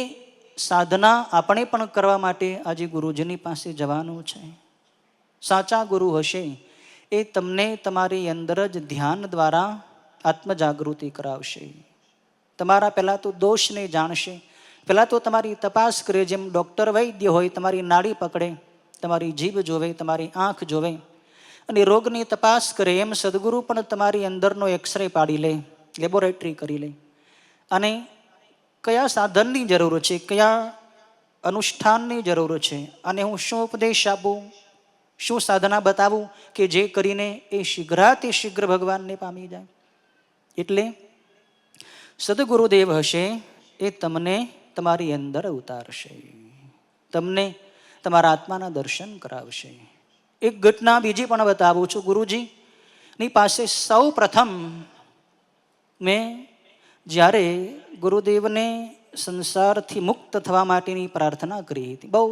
સાધના આપણે પણ કરવા માટે આજે ગુરુજીની પાસે જવાનું છે. સાચા ગુરુ હશે એ તમને તમારી અંદર જ ધ્યાન દ્વારા આત્મજાગૃતિ કરાવશે. તમારા પહેલાં તો દોષને જાણશે, પહેલાં તો તમારી તપાસ કરે. જેમ ડૉક્ટર વૈદ્ય હોય, તમારી નાડી પકડે, તમારી જીભ જોવે, તમારી આંખ જોવે અને રોગની તપાસ કરે, એમ સદગુરુ પણ તમારી અંદરનો એક્સરે પાડી લે, લેબોરેટરી કરી લે. અને કયા સાધનની જરૂર છે, કયા અનુષ્ઠાનની જરૂર છે, અને હું શું ઉપદેશ આપું, શું સાધના બતાવું કે જે કરીને એ શીઘ્રાતિ શીઘ્ર ભગવાનને પામી જાય. એટલે સદગુરુદેવ હશે એ તમને તમારી અંદર ઉતારશે, તમને તમારા આત્માના દર્શન કરાવશે. એક ઘટના બીજી પણ બતાવું છું. ગુરુજીની પાસે સૌ પ્રથમ મેં જ્યારે ગુરુદેવને સંસારથી મુક્ત થવા માટેની પ્રાર્થના કરી હતી, બહુ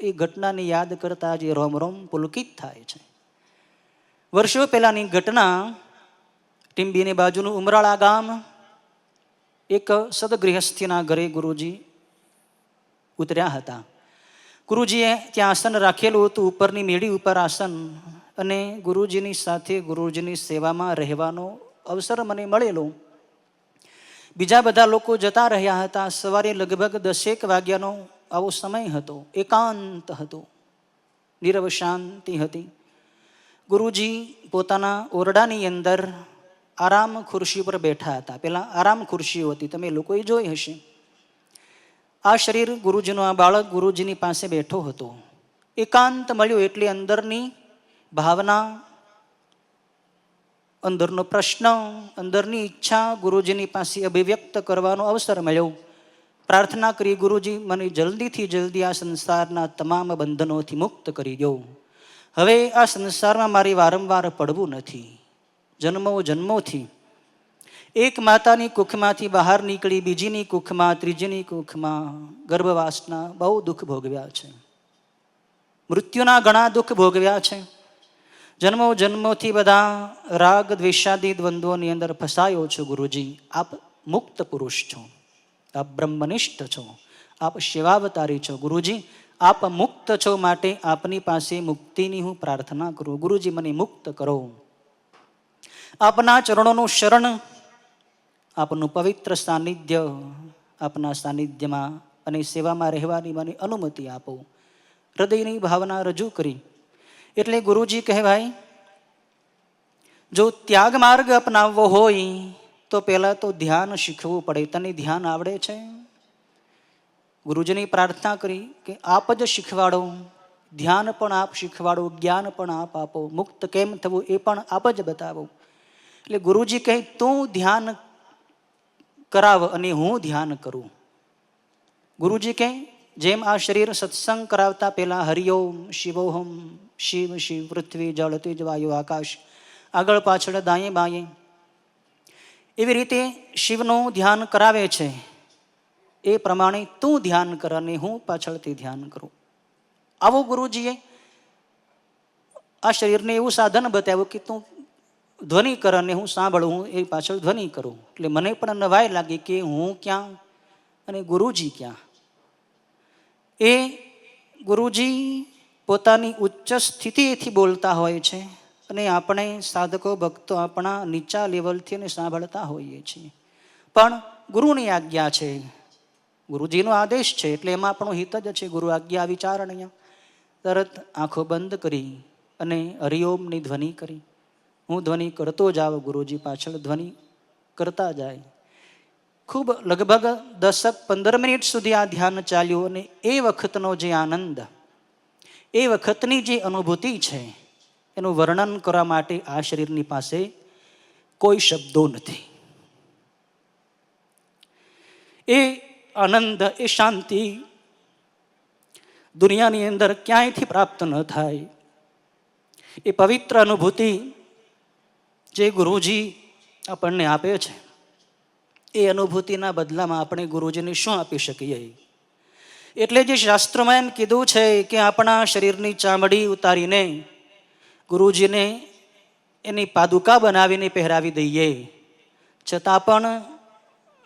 એ ઘટનાને યાદ કરતા જે રોમ રોમ પુલકિત થાય છે. વર્ષો પહેલાંની ઘટના. ટીંબીની બાજુનું ઉમરાળા ગામ, એક સદગૃહસ્થીના ઘરે ગુરુજી ઉતર્યા હતા. ગુરુજીએ ત્યાં આસન રાખેલું હતું, ઉપરની મેળી ઉપર આસન, અને ગુરુજીની સાથે ગુરુજીની સેવામાં રહેવાનો અવસર મને મળેલો. બીજા બધા લોકો જતા રહ્યા હતા. સવારે લગભગ 10 વાગ્યાનો આવો સમય હતો. એકાંત હતો, નીરવ શાંતિ હતી. ગુરુજી પોતાના ઓરડાની અંદર આરામ ખુરશી પર બેઠા હતા. પહેલાં આરામ ખુરશીઓ હતી, તમે લોકોએ જોઈ હશે. આ શરીર ગુરુજીનું, આ બાળક ગુરુજીની પાસે બેઠો હતો. એકાંત મળ્યો એટલે અંદરની ભાવના, અંદરનો પ્રશ્ન, અંદરની ઈચ્છા ગુરુજીની પાસે અભિવ્યક્ત કરવાનો અવસર મળ્યો. પ્રાર્થના કરી, ગુરુજી મને જલ્દીથી જલ્દી આ સંસારના તમામ બંધનોથી મુક્ત કરી દો. હવે આ સંસારમાં મારે વારંવાર પડવું નથી. જન્મો જન્મોથી એક માતાની કુખમાંથી બહાર નીકળી બીજીની કુખમાં, ત્રીજીની કુખમાં ગર્ભવાસના બહુ દુઃખ ભોગવ્યા છે. મૃત્યુના ઘણા દુઃખ ભોગવ્યા છે. જન્મો જન્મોથી બધા રાગ દ્વેષાદી દ્વંદ્વોની અંદર ફસાયો છો. ગુરુજી, આપ મુક્ત પુરુષ છો, આપ બ્રહ્મનિષ્ઠ છો, આપ શિવાવતારી છો. ગુરુજી, આપ મુક્ત છો, માટે આપની પાસે મુક્તિની હું પ્રાર્થના કરું. ગુરુજી, મને મુક્ત કરો. આપના ચરણોનું શરણ, આપનું પવિત્ર સાનિધ્ય, આપના સાનિધ્યમાં અને સેવામાં રહેવાની મને અનુમતિ આપો. હૃદયની ભાવના રજૂ કરી. એટલે ગુરુજી કહે, ભાઈ, જો ત્યાગ માર્ગ અપનાવવો હોય તો પહેલાં તો ધ્યાન શીખવું પડે. તને ધ્યાન આવડે છે? ગુરુજીની પ્રાર્થના કરી કે આપ જ શીખવાડો, ધ્યાન પણ આપ શીખવાડો, જ્ઞાન પણ આપ આપો, મુક્ત કેમ થવું એ પણ આપ જ બતાવો. એટલે ગુરુજી કહે, તું ધ્યાન કરાવ અને હું ધ્યાન કરું. ગુરુજી કહે, જેમ આ શરીર સત્સંગ કરાવતા પહેલા હરિઓમ, શિવોહમ, શિવ શિવ, પૃથ્વી જળ તેજ વાયુ આકાશ, આગળ પાછળ દાયે બાયે, એવી રીતે શિવનું ધ્યાન કરાવે છે. એ પ્રમાણે તું ધ્યાન કર અને હું પાછળથી ધ્યાન કરું. આવો ગુરુજીએ આ શરીરને એવું સાધન બતાવ્યું કે તું ધ્વનિ કર અને હું સાંભળું, હું એ પાછળ ધ્વનિ કરું. એટલે મને પણ નવાઈ લાગી કે હું ક્યાં અને ગુરુજી ક્યાં. એ ગુરુજી પોતાની ઉચ્ચ સ્થિતિથી બોલતા હોય છે અને આપણે સાધકો ભક્તો આપણા નીચા લેવલથી એને સાંભળતા હોઈએ છીએ. પણ ગુરુની આજ્ઞા છે, ગુરુજીનો આદેશ છે, એટલે એમાં આપણો હિત જ છે. ગુરુ આજ્ઞા વિચારણીય. તરત આંખો બંધ કરી અને હરિઓમની ધ્વનિ કરી. હું ધ્વનિ કરતો જાઉં, ગુરુજી પાછળ ધ્વનિ કરતા જાય. ખૂબ લગભગ 10-15 મિનિટ સુધી આ ધ્યાન ચાલ્યું. અને એ વખતનો જે આનંદ, એ વખતની જે અનુભૂતિ છે, એનું વર્ણન કરવા માટે આ શરીરની પાસે કોઈ શબ્દો નથી. એ આનંદ, એ શાંતિ દુનિયાની અંદર ક્યાંયથી પ્રાપ્ત ન થાય. એ પવિત્ર અનુભૂતિ જે ગુરુજી આપણને આપે છે, એ અનુભૂતિના બદલામાં આપણે ગુરુજીને શું આપી શકીએ? એટલે જે શાસ્ત્રોમાં એમ કીધું છે કે આપણા શરીરની ચામડી ઉતારીને ગુરુજીને એની પાદુકા બનાવીને પહેરાવી દઈએ, છતાં પણ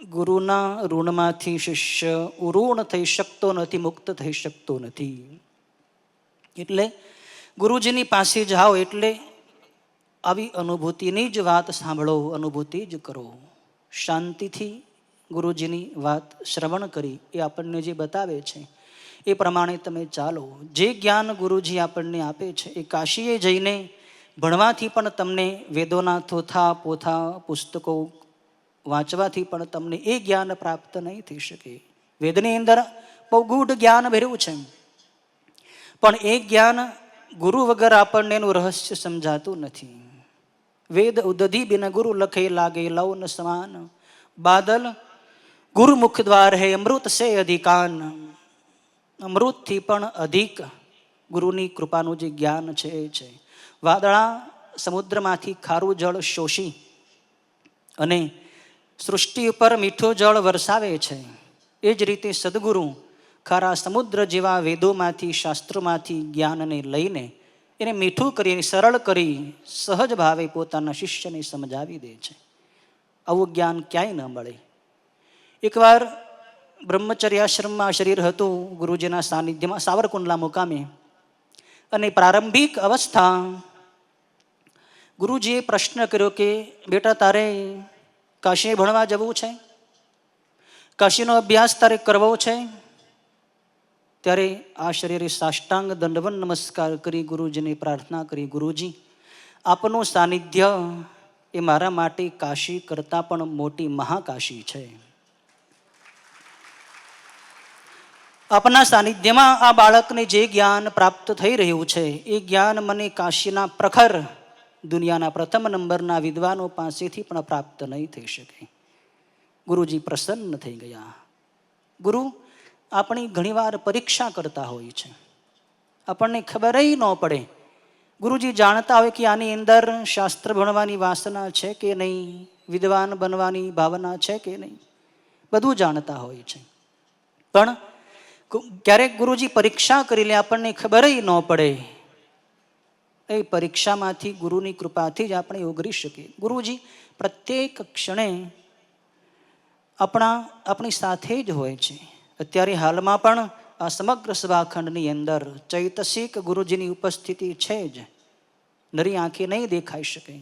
ગુરુના ઋણમાંથી શિષ્ય ઉઋણ થઈ શકતો નથી, મુક્ત થઈ શકતો નથી. એટલે ગુરુજીની પાસે જાઓ એટલે આવી અનુભૂતિની જ વાત સાંભળો, અનુભૂતિ જ કરો. શાંતિથી ગુરુજીની વાત શ્રવણ કરી એ આપણને જે બતાવે છે એ પ્રમાણે તમે ચાલો. જે જ્ઞાન ગુરુજી આપણને આપે છે એ કાશીએ જઈને ભણવાથી પણ તમને, વેદોના થોથા પોથા પુસ્તકો વાંચવાથી પણ તમને એ જ્ઞાન પ્રાપ્ત નહીં થઈ શકે. વેદની અંદર બહુ ગૂઢ જ્ઞાન ભર્યું છે, પણ એ જ્ઞાન ગુરુ વગર આપણને એનું રહસ્ય સમજાતું નથી. વેદ ઉદધિ બિન ગુરુ લખે લાગે લૌન સમાન, બાદલ ગુરુમુખ દ્વાર હે અમૃત સે અધિકાન. અમૃતથી પણ અધિક ગુરુની કૃપાનું જે જ્ઞાન છે એ છે. વાદળા સમુદ્રમાંથી ખારું જળ શોષી અને સૃષ્ટિ ઉપર મીઠું જળ વરસાવે છે, એ જ રીતે સદગુરુ ખારા સમુદ્ર જેવા વેદોમાંથી, શાસ્ત્રોમાંથી જ્ઞાનને લઈને એને મીઠું કરી, સરળ કરી, સહજ ભાવે પોતાના શિષ્યને સમજાવી દે છે. આવું જ્ઞાન ક્યાંય ન મળે. એકવાર બ્રહ્મચર્યાશ્રમમાં શરીર હતું ગુરુજીના સાનિધ્યમાં સાવરકુંડલા મુકામે, અને પ્રારંભિક અવસ્થા ગુરુજીએ પ્રશ્ન કર્યો કે બેટા તારે કાશી ભણવા જવું છે, કાશીનો અભ્યાસ તારે કરવો છે? ત્યારે આ શરીરે સાષ્ટાંગ દંડવન નમસ્કાર કરી ગુરુજીને પ્રાર્થના કરી, ગુરુજી આપનું સાનિધ્ય એ મારા માટે કાશી કરતાં પણ મોટી મહાકાશી છે. આપના સાનિધ્યમાં આ બાળકને જે જ્ઞાન પ્રાપ્ત થઈ રહ્યું છે એ જ્ઞાન મને કાશીના પ્રખર દુનિયાના પ્રથમ નંબરના વિદ્વાનો પાસેથી પણ પ્રાપ્ત નહીં થઈ શકે. ગુરુજી પ્રસન્ન થઈ ગયા. ગુરુ આપણી ઘણીવાર પરીક્ષા કરતા હોય છે, આપણને ખબર ન પડે. ગુરુજી જાણતા હોય કે આની અંદર શાસ્ત્ર ભણવાની વાસના છે કે નહીં, વિદ્વાન બનવાની ભાવના છે કે નહીં, બધું જાણતા હોય છે. પણ ક્યારેક ગુરુજી પરીક્ષા કરી લે, આપણને ખબર ન પડે. એ પરીક્ષામાંથી ગુરુની કૃપાથી જ આપણે ઉગરી શકીએ. ગુરુજી પ્રત્યેક ક્ષણે આપણી સાથે જ હોય છે. અત્યારે હાલમાં પણ આ સમગ્ર સભાખંડની અંદર ચૈતસિક ગુરુજીની ઉપસ્થિતિ છે જ. નરી આંખે નહીં દેખાઈ શકે,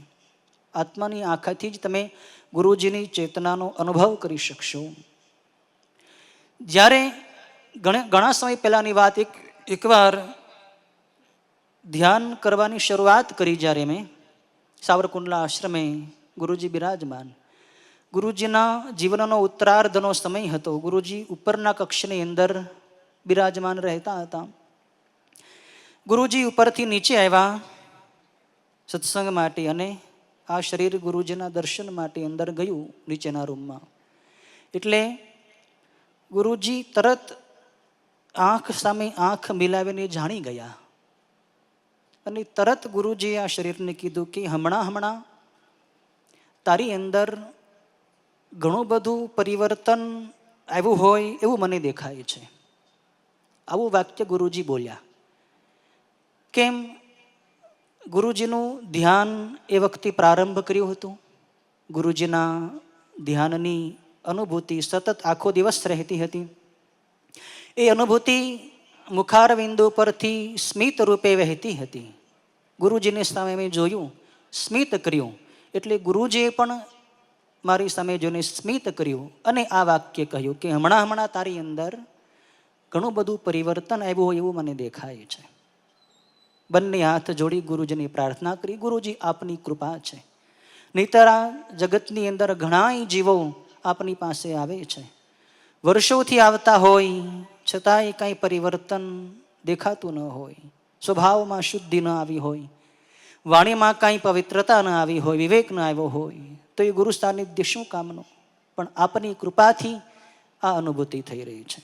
આત્માની આંખથી જ તમે ગુરુજીની ચેતનાનો અનુભવ કરી શકશો. જ્યારે ઘણા સમય પહેલાની વાત, એકવાર ધ્યાન કરવાની શરૂઆત કરી. જ્યારે મેં સાવરકુંડલા આશ્રમે ગુરુજી બિરાજમાન, ગુરુજીના જીવનનો ઉત્તરાર્ધનો સમય હતો. ગુરુજી ઉપરના કક્ષની અંદર બિરાજમાન રહેતા હતા. ગુરુજી ઉપરથી નીચે આવ્યા સત્સંગ માટે, અને આ શરીર ગુરુજીના દર્શન માટે અંદર ગયું નીચેના રૂમમાં. એટલે ગુરુજી તરત આંખ સામે આંખ મિલાવીને જાણી ગયા, અને તરત ગુરુજીએ આ શરીરને કીધું કે હમણાં તારી અંદર ઘણું બધું પરિવર્તન આવ્યું હોય એવું મને દેખાય છે. આવું વાક્ય ગુરુજી બોલ્યા. કેમ? ગુરુજીનું ધ્યાન એ વખતે પ્રારંભ કર્યું હતું. ગુરુજીના ધ્યાનની અનુભૂતિ સતત આખો દિવસ રહેતી હતી. એ અનુભૂતિ મુખારવિંદુ પરથી સ્મિત રૂપે વહેતી હતી. ગુરુજીને સામે મેં જોયું, સ્મિત કર્યું, એટલે ગુરુજીએ પણ મારી સામે જોઈને સ્મિત કર્યું અને આ વાક્ય કહ્યું કે હમણાં તારી અંદર ઘણું બધું પરિવર્તન આવ્યું હોય એવું મને દેખાય છે. બંને હાથ જોડી ગુરુજીની પ્રાર્થના કરી, ગુરુજી આપની કૃપા છે. નહીંતર આ જગતની અંદર ઘણાય જીવો આપની પાસે આવે છે, વર્ષોથી આવતા હોય છતાંય કાંઈ પરિવર્તન દેખાતું ન હોય, સ્વભાવમાં શુદ્ધિ ન આવી હોય, વાણીમાં કાંઈ પવિત્રતા ન આવી હોય, વિવેક ન આવ્યો હોય, તો એ ગુરુ સાનિધ્ય શું કામનું? પણ આપની કૃપાથી આ અનુભૂતિ થઈ રહી છે.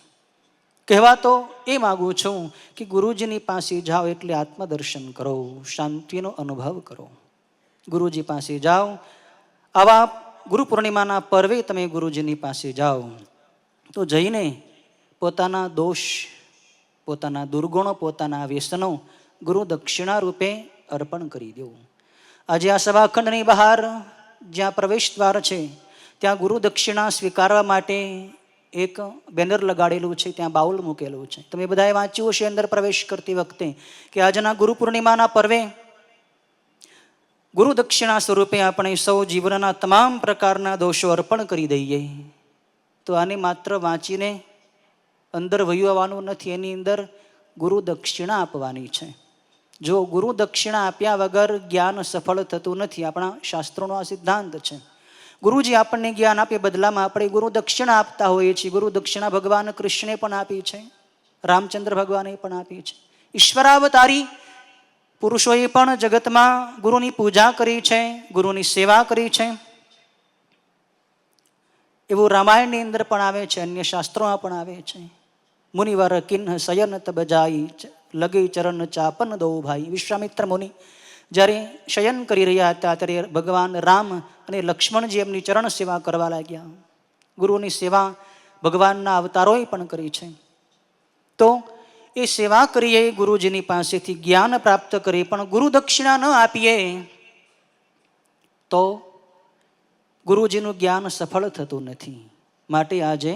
કહેવા તો એ માગું છું કે ગુરુજીની પાસે જાઓ એટલે આત્મદર્શન કરો, શાંતિનો અનુભવ કરો. ગુરુજી પાસે જાઓ, આવા ગુરુ પૂર્ણિમાના પર્વે તમે ગુરુજીની પાસે જાઓ તો જઈને પોતાના દોષ, પોતાના દુર્ગુણો, પોતાના વ્યસનો ગુરુ દક્ષિણા રૂપે અર્પણ કરી દેવું. આજે આ સભાખંડની બહાર જ્યાં પ્રવેશ દ્વાર છે ત્યાં ગુરુ દક્ષિણા સ્વીકારવા માટે એક બેનર લગાડેલું છે, ત્યાં બાઉલ મૂકેલું છે. તમે બધાએ વાંચ્યું હશે અંદર પ્રવેશ કરતી વખતે કે આજના ગુરુ પૂર્ણિમાના પર્વે ગુરુ દક્ષિણા સ્વરૂપે આપણે સૌ જીવનના તમામ પ્રકારના દોષો અર્પણ કરી દઈએ. તો આને માત્ર વાંચીને અંદર વયું આવવાનું નથી, એની અંદર ગુરુ દક્ષિણા આપવાની છે. જો ગુરુ દક્ષિણા આપ્યા વગર જ્ઞાન સફળ થતું નથી. આપણા શાસ્ત્રોનો આ સિદ્ધાંત છે. ગુરુજી આપણને જ્ઞાન આપે, બદલામાં આપણે ગુરુ દક્ષિણા આપતા હોઈએ છીએ. ગુરુ દક્ષિણા ભગવાન કૃષ્ણે પણ આપી છે, રામચંદ્ર ભગવાને પણ આપી છે. ઈશ્વરાવતારી પુરુષોએ પણ જગતમાં ગુરુની પૂજા કરી છે, ગુરુની સેવા કરી છે. એવું રામાયણની અંદર પણ આવે છે, અન્ય શાસ્ત્રોમાં પણ આવે છે. મુનિવર કિન્હ શયન તબ જાય લગે ચરણ ચાપન દો ભાઈ. વિશ્વામિત્ર મુનિ જ્યારે શયન કરી રહ્યા હતા ત્યારે ભગવાન રામ અને લક્ષ્મણજી એમની ચરણ સેવા કરવા લાગ્યા. ગુરુની સેવા ભગવાનના અવતારોએ પણ કરી છે. તો એ સેવા કરીએ, ગુરુજીની પાસેથી જ્ઞાન પ્રાપ્ત કરીએ, પણ ગુરુ દક્ષિણા ન આપીએ તો ગુરુજીનું જ્ઞાન સફળ થતું નથી. માટે આજે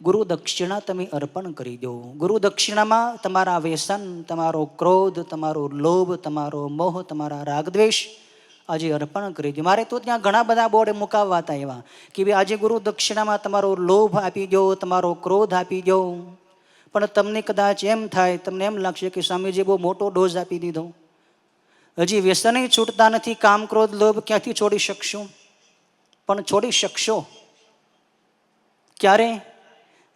ગુરુ દક્ષિણા તમે અર્પણ કરી દો. ગુરુ દક્ષિણામાં તમારા વ્યસન, તમારો ક્રોધ, તમારો લોભ, તમારો મોહ, તમારા રાગદ્વેષ આજે અર્પણ કરી દો. મારે તો ત્યાં ઘણા બધા બોર્ડ મુકાવવા હતા એવા કે ભાઈ આજે ગુરુ દક્ષિણામાં તમારો લોભ આપી દો, તમારો ક્રોધ આપી દો. પણ તમને કદાચ એમ થાય, તમને એમ લાગશે કે સ્વામીજી બહુ મોટો ડોઝ આપી દીધો, હજી વ્યસને છૂટતા નથી, કામ ક્રોધ લોભ ક્યાંથી છોડી શકશું? પણ છોડી શકશો ક્યારે?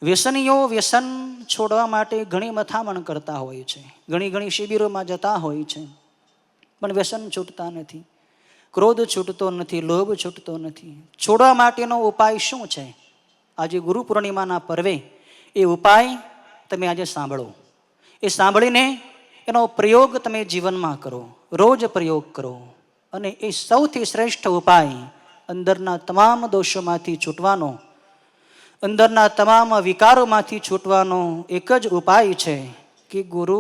વ્યસનીઓ વ્યસન છોડવા માટે ઘણી મથામણ કરતા હોય છે, ઘણી શિબિરોમાં જતા હોય છે, પણ વ્યસન છૂટતા નથી, ક્રોધ છૂટતો નથી, લોભ છૂટતો નથી. છોડવા માટેનો ઉપાય શું છે? આજે ગુરુ પૂર્ણિમાના પર્વે એ ઉપાય તમે આજે સાંભળો. એ સાંભળીને એનો પ્રયોગ તમે જીવનમાં કરો, રોજ પ્રયોગ કરો. અને એ સૌથી શ્રેષ્ઠ ઉપાય અંદરના તમામ દોષોમાંથી છૂટવાનો, અંદરના તમામ વિકારોમાંથી છૂટવાનો એક જ ઉપાય છે કે ગુરુ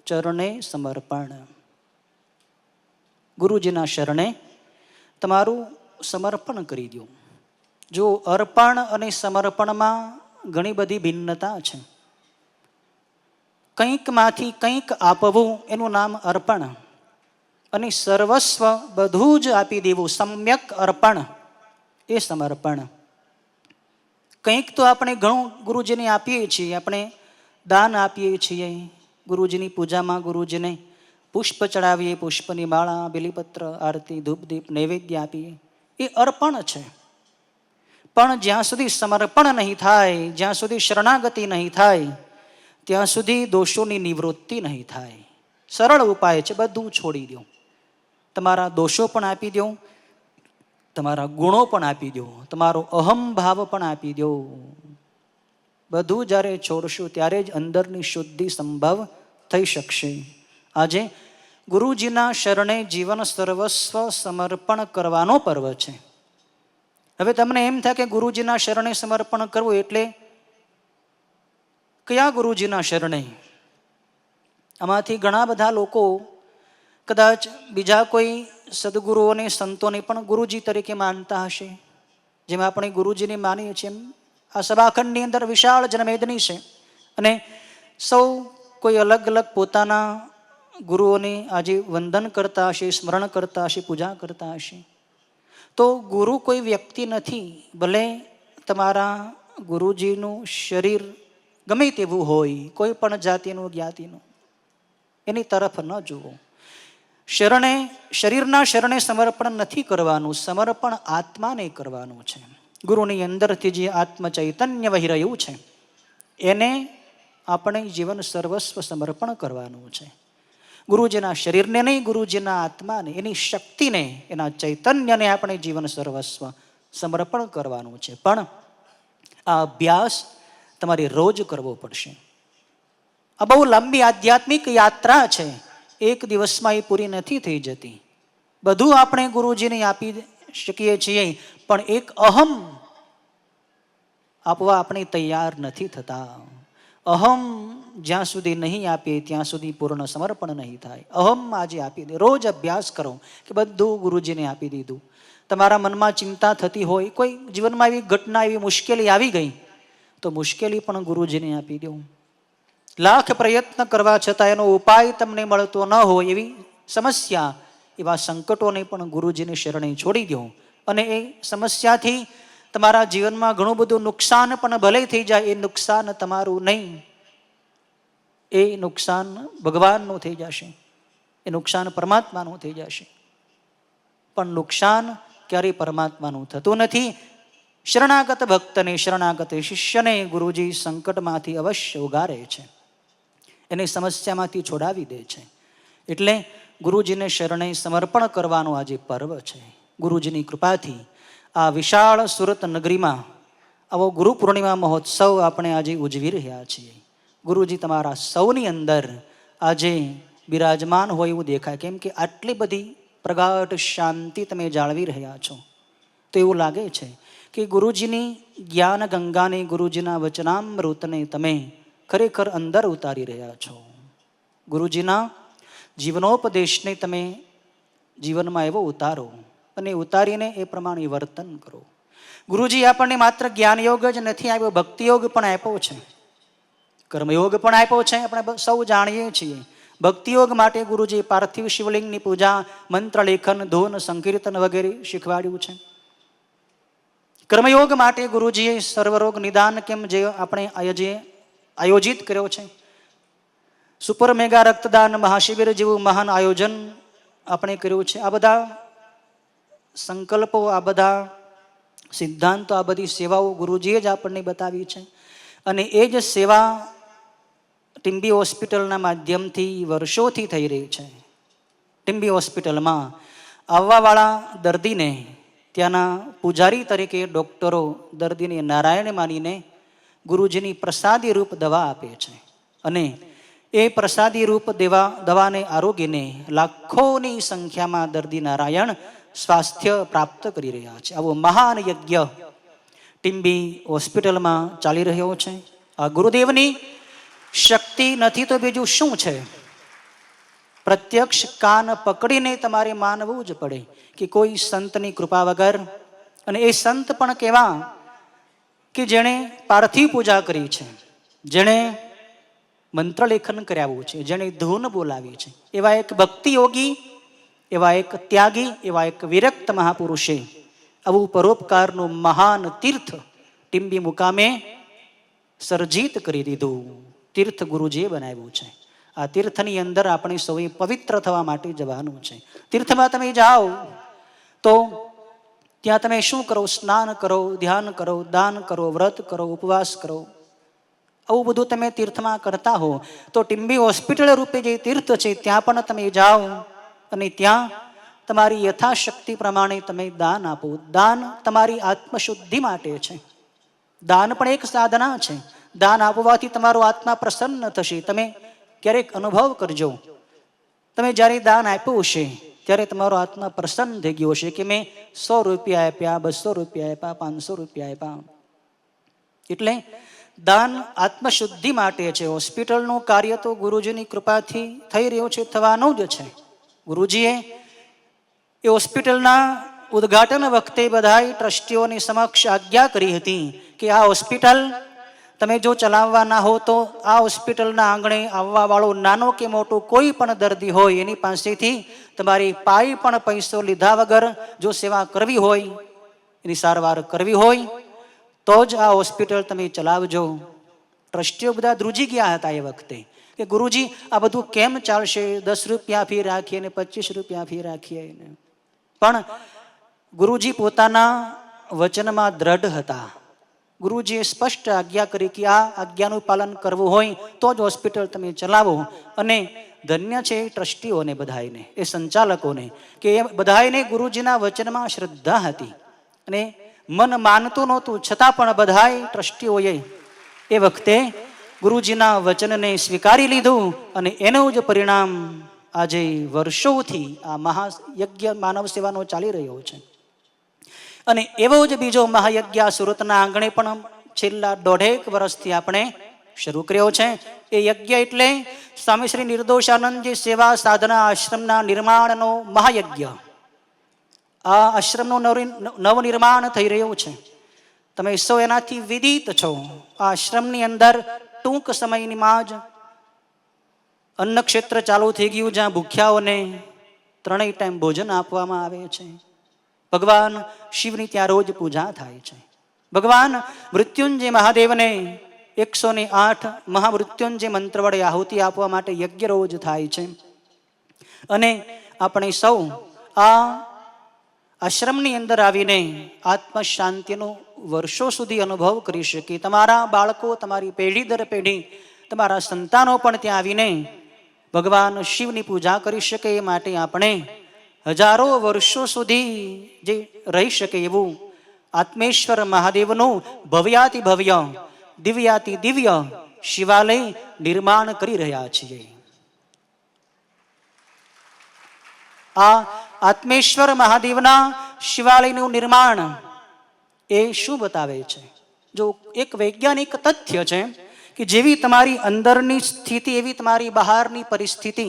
ચરણે સમર્પણ. ગુરુજીના શરણે તમારું સમર્પણ કરી દો. જો અર્પણ અને સમર્પણમાં ઘણી બધી ભિન્નતા છે. કંઈકમાંથી કંઈક આપવું એનું નામ અર્પણ, અને સર્વસ્વ બધું જ આપી દેવું, સમ્યક અર્પણ, એ સમર્પણ. કંઈક તો આપણે ઘણું ગુરુજીને આપીએ છીએ, આપણે દાન આપીએ છીએ, ગુરુજીની પૂજામાં ગુરુજીને પુષ્પ ચડાવીએ, પુષ્પની માળા, બેલીપત્ર, આરતી, ધૂપદીપ, નૈવેદ્ય આપીએ, એ અર્પણ છે. પણ જ્યાં સુધી સમર્પણ નહીં થાય, જ્યાં સુધી શરણાગતિ નહીં થાય, ત્યાં સુધી દોષોની નિવૃત્તિ નહીં થાય. સરળ ઉપાય છે, બધું છોડી દો. તમારા દોષો પણ આપી દો, તમારા ગુણો પણ આપી દો, તમારો અહમ ભાવ પણ આપી દો. બધું જ્યારે છોડશો ત્યારે જ અંદરની શુદ્ધિ સંભવ થઈ શકશે. આજે ગુરુજીના શરણે જીવન સર્વસ્વ સમર્પણ કરવાનો પર્વ છે. હવે તમને એમ થાય કે ગુરુજીના શરણે સમર્પણ કરવું એટલે કયા ગુરુજીના શરણે? આમાંથી ઘણા બધા લોકો કદાચ બીજા કોઈ સદગુરુઓને, સંતોને પણ ગુરુજી તરીકે માનતા હશે. જેમ આપણે ગુરુજીને માનીએ છીએ એમ આ સભાખંડની અંદર વિશાળ જનમેદની છે, અને સૌ કોઈ અલગ અલગ પોતાના ગુરુઓને આજે વંદન કરતા હશે, સ્મરણ કરતા હશે, પૂજા કરતા હશે. તો ગુરુ કોઈ વ્યક્તિ નથી. ભલે તમારા ગુરુજીનું શરીર ગમે તેવું હોય, કોઈ પણ જાતિનું જ્ઞાતિનું, એની તરફ ન જુઓ. શરીરના શરણે સમર્પણ નથી કરવાનું, સમર્પણ આત્માને કરવાનું છે. ગુરુની અંદરથી જે આત્મ ચૈતન્ય વહી રહ્યું છે એને આપણે જીવન સર્વસ્વ સમર્પણ કરવાનું છે. ગુરુજીના શરીરને નહીં, ગુરુજીના આત્માને, એની શક્તિને, એના ચૈતન્યને આપણે જીવન સર્વસ્વ સમર્પણ કરવાનું છે. પણ આ અભ્યાસ તમારે રોજ કરવો પડશે. આ બહુ લાંબી આધ્યાત્મિક યાત્રા છે. એક દિવસમાં એ પૂરી નથી થઈ જતી. બધું આપણે ગુરુજીને આપી શકીએ છીએ, પણ એક અહમ આપવા આપણે તૈયાર નથી થતા. અહમ જ્યાં સુધી નહીં આપીએ ત્યાં સુધી પૂર્ણ સમર્પણ નહીં થાય. અહમ આજે આપી દે. રોજ અભ્યાસ કરો કે બધું ગુરુજીને આપી દીધું. તમારા મનમાં ચિંતા થતી હોય, કોઈ જીવનમાં એવી ઘટના, એવી મુશ્કેલી આવી ગઈ, તો મુશ્કેલી પણ ગુરુજીને આપી દો. લાખ પ્રયત્ન કરવા છતાં એનો ઉપાય તમને મળતો ન હોય, એવી સમસ્યા, એવા સંકટોને પણ ગુરુજીની શરણે છોડી દો. અને એ સમસ્યાથી તમારા જીવનમાં ઘણું બધું નુકસાન પણ ભલે થઈ જાય, એ નુકસાન તમારું નહીં, એ નુકસાન ભગવાનનું થઈ જશે, એ નુકસાન પરમાત્માનું થઈ જશે. પણ નુકસાન ક્યારેય પરમાત્માનું થતું નથી. શરણાગત ભક્તને, શરણાગત શિષ્યને ગુરુજી સંકટમાંથી અવશ્ય ઉગારે છે, એને સમસ્યામાંથી છોડાવી દે છે. એટલે ગુરુજીને શરણે સમર્પણ કરવાનો આજે પર્વ છે. ગુરુજીની કૃપાથી આ વિશાળ સુરત નગરીમાં આવો ગુરુ પૂર્ણિમા મહોત્સવ આપણે આજે ઉજવી રહ્યા છીએ. ગુરુજી તમારા સૌની અંદર આજે બિરાજમાન હોય એવું દેખાય. કેમ કે આટલી બધી પ્રગાઢ શાંતિ તમે જાળવી રહ્યા છો, તો એવું લાગે છે કે ગુરુજીની જ્ઞાન ગંગાને, ગુરુજીના વચનામૃતને તમે ખરેખર અંદર ઉતારી રહ્યા છો. ગુરુજીના જીવનોપદેશને તમે જીવનમાં એવો ઉતારો અને ઉતારીને એ પ્રમાણે વર્તન કરો. ગુરુજી આપણને માત્ર જ્ઞાનયોગ જ નથી આપ્યો, ભક્તિયોગ પણ આપ્યો છે, કર્મયોગ પણ આપ્યો છે. આપણે સૌ જાણીએ છીએ ભક્તિયોગ માટે ગુરુજી પાર્થિવ શિવલિંગની પૂજા, મંત્ર લેખન, ધૂન, સંકીર્તન વગેરે શીખવાડ્યું છે. કર્મયોગ માટે ગુરુજીએ સર્વરોગ નિદાન કેમ જે આપણે આયોજિત કર્યો છે, સુપર મેગા રક્તદાન મહાશિબિર જેવું મહાન આયોજન આપણે કર્યું છે. આ બધા સંકલ્પો, આ બધા સિદ્ધાંતો, આ બધી સેવાઓ ગુરુજીએ જ આપણને બતાવી છે. અને એ જ સેવા ટીમ્બી હોસ્પિટલના માધ્યમથી વર્ષોથી થઈ રહી છે. ટીમ્બી હોસ્પિટલમાં આવવાવાળા દર્દીને ત્યાંના પૂજારી તરીકે ડૉક્ટરો દર્દીને નારાયણ માનીને ગુરુજીની પ્રસાદી રૂપ દવા આપે છે. અને એ પ્રસાદી રૂપ દવાને, આરોગ્યને લાખોની સંખ્યામાં દર્દી નારાયણ સ્વાસ્થ્ય પ્રાપ્ત કરી રહ્યા છે. આવો મહાન યજ્ઞ ટીમ્બી હોસ્પિટલમાં ચાલી રહ્યો છે. આ ગુરુદેવની શક્તિ નથી તો બીજું શું છે? પ્રત્યક્ષ કાન પકડીને તમારે માનવું જ પડે કે કોઈ સંતની કૃપા વગર, અને એ સંત પણ કેવા કે જેણે પાર્થિવ પૂજા કરી છે, જેણે મંત્રલેખન કરાવ્યું છે, જેણે ધૂન બોલાવી છે, એવા એક ભક્તિ યોગી, એવા એક ત્યાગી, એવા એક વિરક્ત મહાપુરુષે આવું પરોપકારનું મહાન તીર્થ ટીમ્બી મુકામે સર્જિત કરી દીધું. તીર્થ ગુરુજીએ બનાવ્યું છે. આ તીર્થની અંદર આપણે સૌએ પવિત્ર થવા માટે જવાનું છે. તીર્થમાં તમે જાઓ તો ત્યાં તમે શું કરો? સ્નાન કરો, ધ્યાન કરો, દાન કરો, વ્રત કરો, ઉપવાસ કરો. આવું બધું તમે તીર્થમાં કરતા હો તો ટીમ્બી હોસ્પિટલ રૂપે જે તીર્થ છે ત્યાં પણ તમે જાઓ અને ત્યાં તમારી યથાશક્તિ પ્રમાણે તમે દાન આપો. દાન તમારી આત્મશુદ્ધિ માટે છે. દાન પણ એક સાધના છે. દાન આપવાથી તમારો આત્મા પ્રસન્ન થશે. તમે ક્યારેક અનુભવ કરજો, તમે જ્યારે દાન આપ્યું હશે ત્યારે તમારો આત્મા પ્રસન્ન થઈ ગયો હશે કે મેં 100 રૂપિયા આપ્યા, 200 રૂપિયા આપ્યા, 500 રૂપિયા આપ્યા. એટલે દાન આત્મશુદ્ધિ માટે છે. હોસ્પિટલનું કાર્ય તો ગુરુજીની કૃપાથી થઈ રહ્યું છે, થવાનું જ છે. ગુરુજીએ એ હોસ્પિટલના ઉદ્ઘાટન વખતે બધાય ટ્રસ્ટીઓની સમક્ષ આજ્ઞા કરી હતી કે આ હોસ્પિટલ તમે જો ચલાવવાના હો તો આ હોસ્પિટલના આંગણે આવવા વાળો નાનો કે મોટો કોઈ પણ દર્દી હોય એની પાસેથી તમારી પાઈ પણ પૈસો લીધા વગર જો સેવા કરવી હોય, એની સારવાર કરવી હોય તો જ આ હોસ્પિટલ તમે ચલાવજો. ટ્રસ્ટીઓ બધા ધ્રુજી ગયા હતા એ વખતે કે ગુરુજી આ બધું કેમ ચાલશે? 10 રૂપિયા ફી રાખીએ ને 25 રૂપિયા ફી રાખીએ. પણ ગુરુજી પોતાના વચનમાં દ્રઢ હતા. ગુરુજીએ સ્પષ્ટ આજ્ઞા કરી કે આ આજ્ઞાનું પાલન કરવું હોય તો જ હોસ્પિટલ તમે ચલાવો. અને ધન્ય છે એ ટ્રસ્ટીઓને બધાને, એ સંચાલકોને કે એ બધાને ગુરુજીના વચનમાં શ્રદ્ધા હતી અને મન માનતું નહોતું છતાં પણ બધાય ટ્રસ્ટીઓએ એ વખતે ગુરુજીના વચનને સ્વીકારી લીધું અને એનું જ પરિણામ આજે વર્ષોથી આ મહાયજ્ઞ માનવ સેવાનો ચાલી રહ્યો છે. અને એવો જ બીજો મહાયજ્ઞ સુરતના આંગણે પણ છેલ્લા 1.5 વર્ષથી આપણે શરૂ કર્યો છે. એ યજ્ઞ એટલે સ્વામી શ્રી નિર્દોષાનંદજી સેવા સાધના આશ્રમના નિર્માણનો મહાયજ્ઞ. આ આશ્રમનું નવનિર્માણ થઈ રહ્યું છે. તમે સૌ એનાથી વિદિત છો. આ આશ્રમની અંદર ટૂંક સમયમાં જ અન્ન ક્ષેત્ર ચાલુ થઈ ગયું, જ્યાં ભૂખ્યાઓને 3 ટાઈમ ભોજન આપવામાં આવે છે. ભગવાન શિવની ત્યાં રોજ પૂજા થાય છે. ભગવાન મૃત્યુંજય મહાદેવને 108 મહામૃત્યુંજય મંત્ર વડે આહુતિ આપવા માટે યજ્ઞ રોજ થાય છે. અને આપણે સૌ આ આશ્રમની અંદર આવીને આત્મ શાંતિનો વર્ષો સુધી અનુભવ કરી શકીએ. તમારા બાળકો, તમારી પેઢી દર પેઢી, તમારા સંતાનો પણ ત્યાં આવીને ભગવાન શિવની પૂજા કરી શકે એ માટે આપણે હજારો વર્ષો સુધી જે રહી શકે એવું આત્મેશ્વર મહાદેવનું ભવ્યાતિ ભવ્ય, દિવ્યાતિ દિવ્ય શિવાલય નિર્માણ કરી રહ્યા છીએ. આ આત્મેશ્વર મહાદેવના શિવાલયનું નિર્માણ એ શું બતાવે છે? જો એક વૈજ્ઞાનિક તથ્ય છે કે જેવી તમારી અંદરની સ્થિતિ એવી તમારી બહારની પરિસ્થિતિ.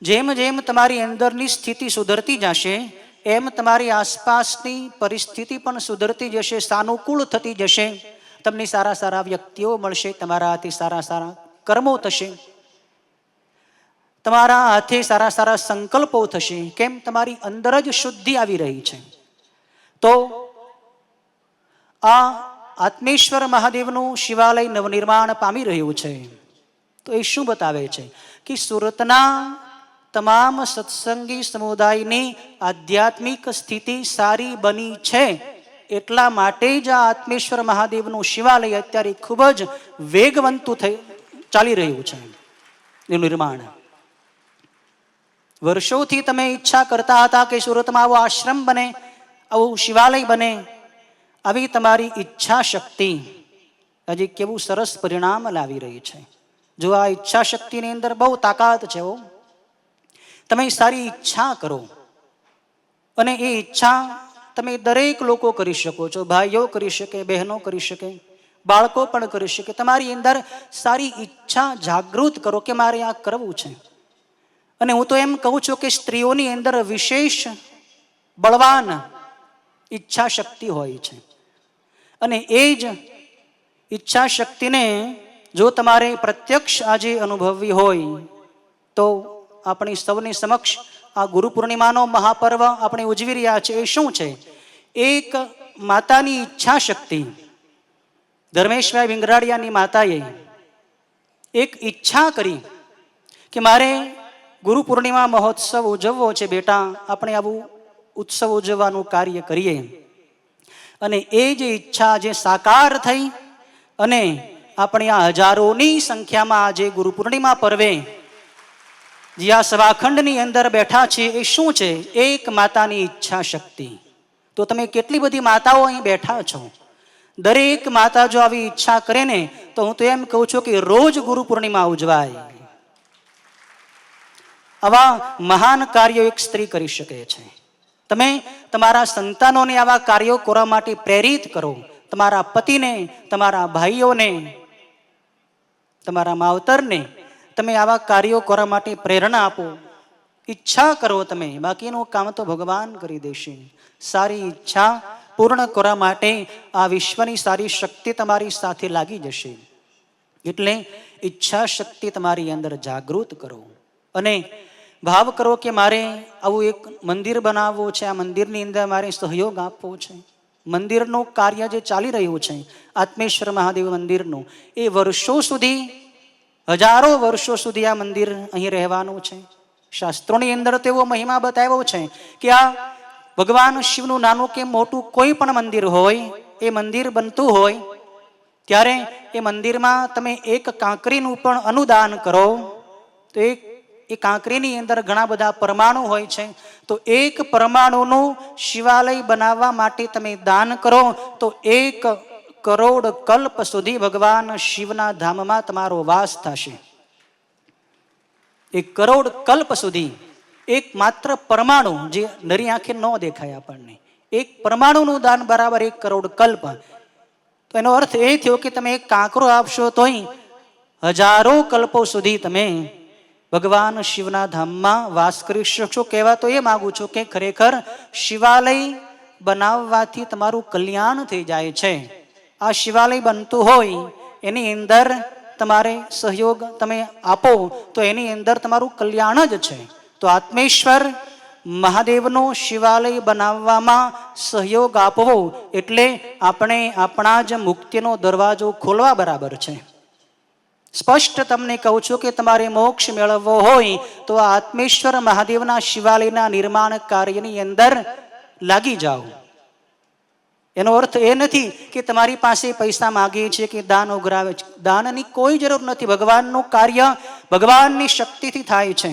જેમ જેમ તમારી અંદરની સ્થિતિ સુધરતી જશે એમ તમારી આસપાસની પરિસ્થિતિ પણ સુધરતી જશે, સાનુકૂળ થતી જશે. તમને સારા સારા વ્યક્તિઓ મળશે, તમારા હાથે સારા સારા કર્મો થશે, તમારા હાથે સારા સારા સંકલ્પો થશે. કેમ? તમારી અંદર જ શુદ્ધિ આવી રહી છે. તો આ આત્મેશ્વર મહાદેવનું શિવાલય નવનિર્માણ પામી રહ્યું છે. તો એ શું બતાવે છે કે સુરતના તમામ સત્સંગી સમુદાયની આધ્યાત્મિક સ્થિતિ સારી બની છે. એટલા માટે જ આ આત્મેશ્વર મહાદેવનું શિવાલય અત્યારે ખૂબ જ વેગવંતું ચાલી રહ્યું છે એનું નિર્માણ. વર્ષોથી તમે ઈચ્છા કરતા હતા કે સુરતમાં આવો આશ્રમ બને, આવું શિવાલય બને. આવી તમારી ઈચ્છા શક્તિ આજે કેવું સરસ પરિણામ લાવી રહી છે. જો આ ઈચ્છા શક્તિની અંદર બહુ તાકાત છે. તમે સારી ઈચ્છા કરો અને એ ઈચ્છા તમે દરેક લોકો કરી શકો છો. ભાઈઓ કરી શકે, બહેનો કરી શકે, બાળકો પણ કરી શકે. તમારી અંદર સારી ઈચ્છા જાગૃત કરો કે મારે આ કરવું છે. અને હું તો એમ કહું છું કે સ્ત્રીઓની અંદર વિશેષ બળવાન ઈચ્છા શક્તિ હોય છે. અને એ જ ઈચ્છા શક્તિને જો તમારે પ્રત્યક્ષ આજે અનુભવવી હોય તો આપણી સૌની સમક્ષ આ ગુરુ પૂર્ણિમાનો મહાપર્વ આપણે ઉજવી રહ્યા છે. એ શું છે? એક માતાની ઈચ્છા શક્તિ. ધર્મેશભાઈ વિંગરાડિયાની માતાએ એક ઈચ્છા કરી કે મારે ગુરુ પૂર્ણિમા મહોત્સવ ઉજવવો છે. બેટા, આપણે આવું ઉત્સવ ઉજવવાનું કાર્ય કરીએ. અને એ જે ઈચ્છા જે સાકાર થઈ અને આપણે આ હજારોની સંખ્યામાં આજે ગુરુ પૂર્ણિમા પર્વે જે આ સભાખંડની અંદર બેઠા છે એ શું છે? એક માતાની ઈચ્છા શક્તિ. તો તમે કેટલી બધી માતાઓ અહીં બેઠા છો. દરેક માતા જો આવી ઈચ્છા કરે ને તો હું તો એમ કહું છું કે રોજ ગુરુ પૂર્ણિમા ઉજવાય. આવા મહાન કાર્યો એક સ્ત્રી કરી શકે છે. તમે તમારા સંતાનોને આવા કાર્યો કરવા માટે પ્રેરિત કરો. તમારા પતિને, તમારા ભાઈઓને, તમારા માવતરને તમે આવા કાર્યો કરવા માટે પ્રેરણા આપો. ઈચ્છા કરો તમે, બાકીનું કામ તો ભગવાન કરી દેશે. સારી ઈચ્છા પૂર્ણ કરવા માટે આ વિશ્વની સારી શક્તિ તમારી સાથે લાગી જશે. એટલે ઈચ્છા શક્તિ તમારી અંદર જાગૃત કરો અને ભાવ કરો કે મારે આવું એક મંદિર બનાવવું છે. આ મંદિરની અંદર મારે સહયોગ આપવો છે. મંદિરનું કાર્ય જે ચાલી રહ્યું છે આત્મેશ્વર મહાદેવ મંદિરનું, એ વર્ષો સુધી, હજારો વર્ષો સુધી આ મંદિર અહીં રહેવાનું છે. શાસ્ત્રોની અંદર તેવો મહિમા બતાવ્યો છે કે આ ભગવાન શિવનું નાનું કે મોટું કોઈ પણ મંદિર હોય, એ મંદિર બનતું હોય ત્યારે એ મંદિરમાં તમે એક કાંકરીનું પણ અનુદાન કરો તો એ કાંકરીની અંદર ઘણા બધા પરમાણુ હોય છે. તો એક પરમાણુનું શિવાલય બનાવવા માટે તમે દાન કરો તો 1 કરોડ કલ્પ સુધી ભગવાન શિવના ધામમાં તમારો વાસ થશે. 1 કરોડ કલ્પ સુધી એક માત્ર પરમાણુ, જે નરી આંખે ન દેખાય આપણને, એક પરમાણુનું દાન બરાબર 1 કરોડ કલ્પ. તો એનો અર્થ એ થયો કે તમે એક કાંકરો આપશો તોય હજારો કલ્પો સુધી તમે ભગવાન શિવના ધામમાં વાસ કરી શકશો. કહેવા તો એ માંગુ છું કે ખરેખર શિવાલય બનાવવાથી તમારું કલ્યાણ થઈ જાય છે. આ શિવાલય બનતું હોય એની અંદર તમારે સહયોગ તમે આપો તો એની અંદર તમારું કલ્યાણ જ છે. તો આત્મેશ્વર મહાદેવનો શિવાલય બનાવવામાં સહયોગ આપવો એટલે આપણે આપણા જ મુક્તિનો દરવાજો ખોલવા બરાબર છે. સ્પષ્ટ તમને કહું છું કે તમારે મોક્ષ મેળવવો હોય તો આ આત્મેશ્વર મહાદેવના શિવાલયના નિર્માણ કાર્યની અંદર લાગી જાઓ. એનો અર્થ એ નથી કે તમારી પાસે પૈસા માગીએ છીએ કે દાન ઉઘરાવે છે. દાનની કોઈ જરૂર નથી. ભગવાનનું કાર્ય ભગવાનની શક્તિથી થાય છે.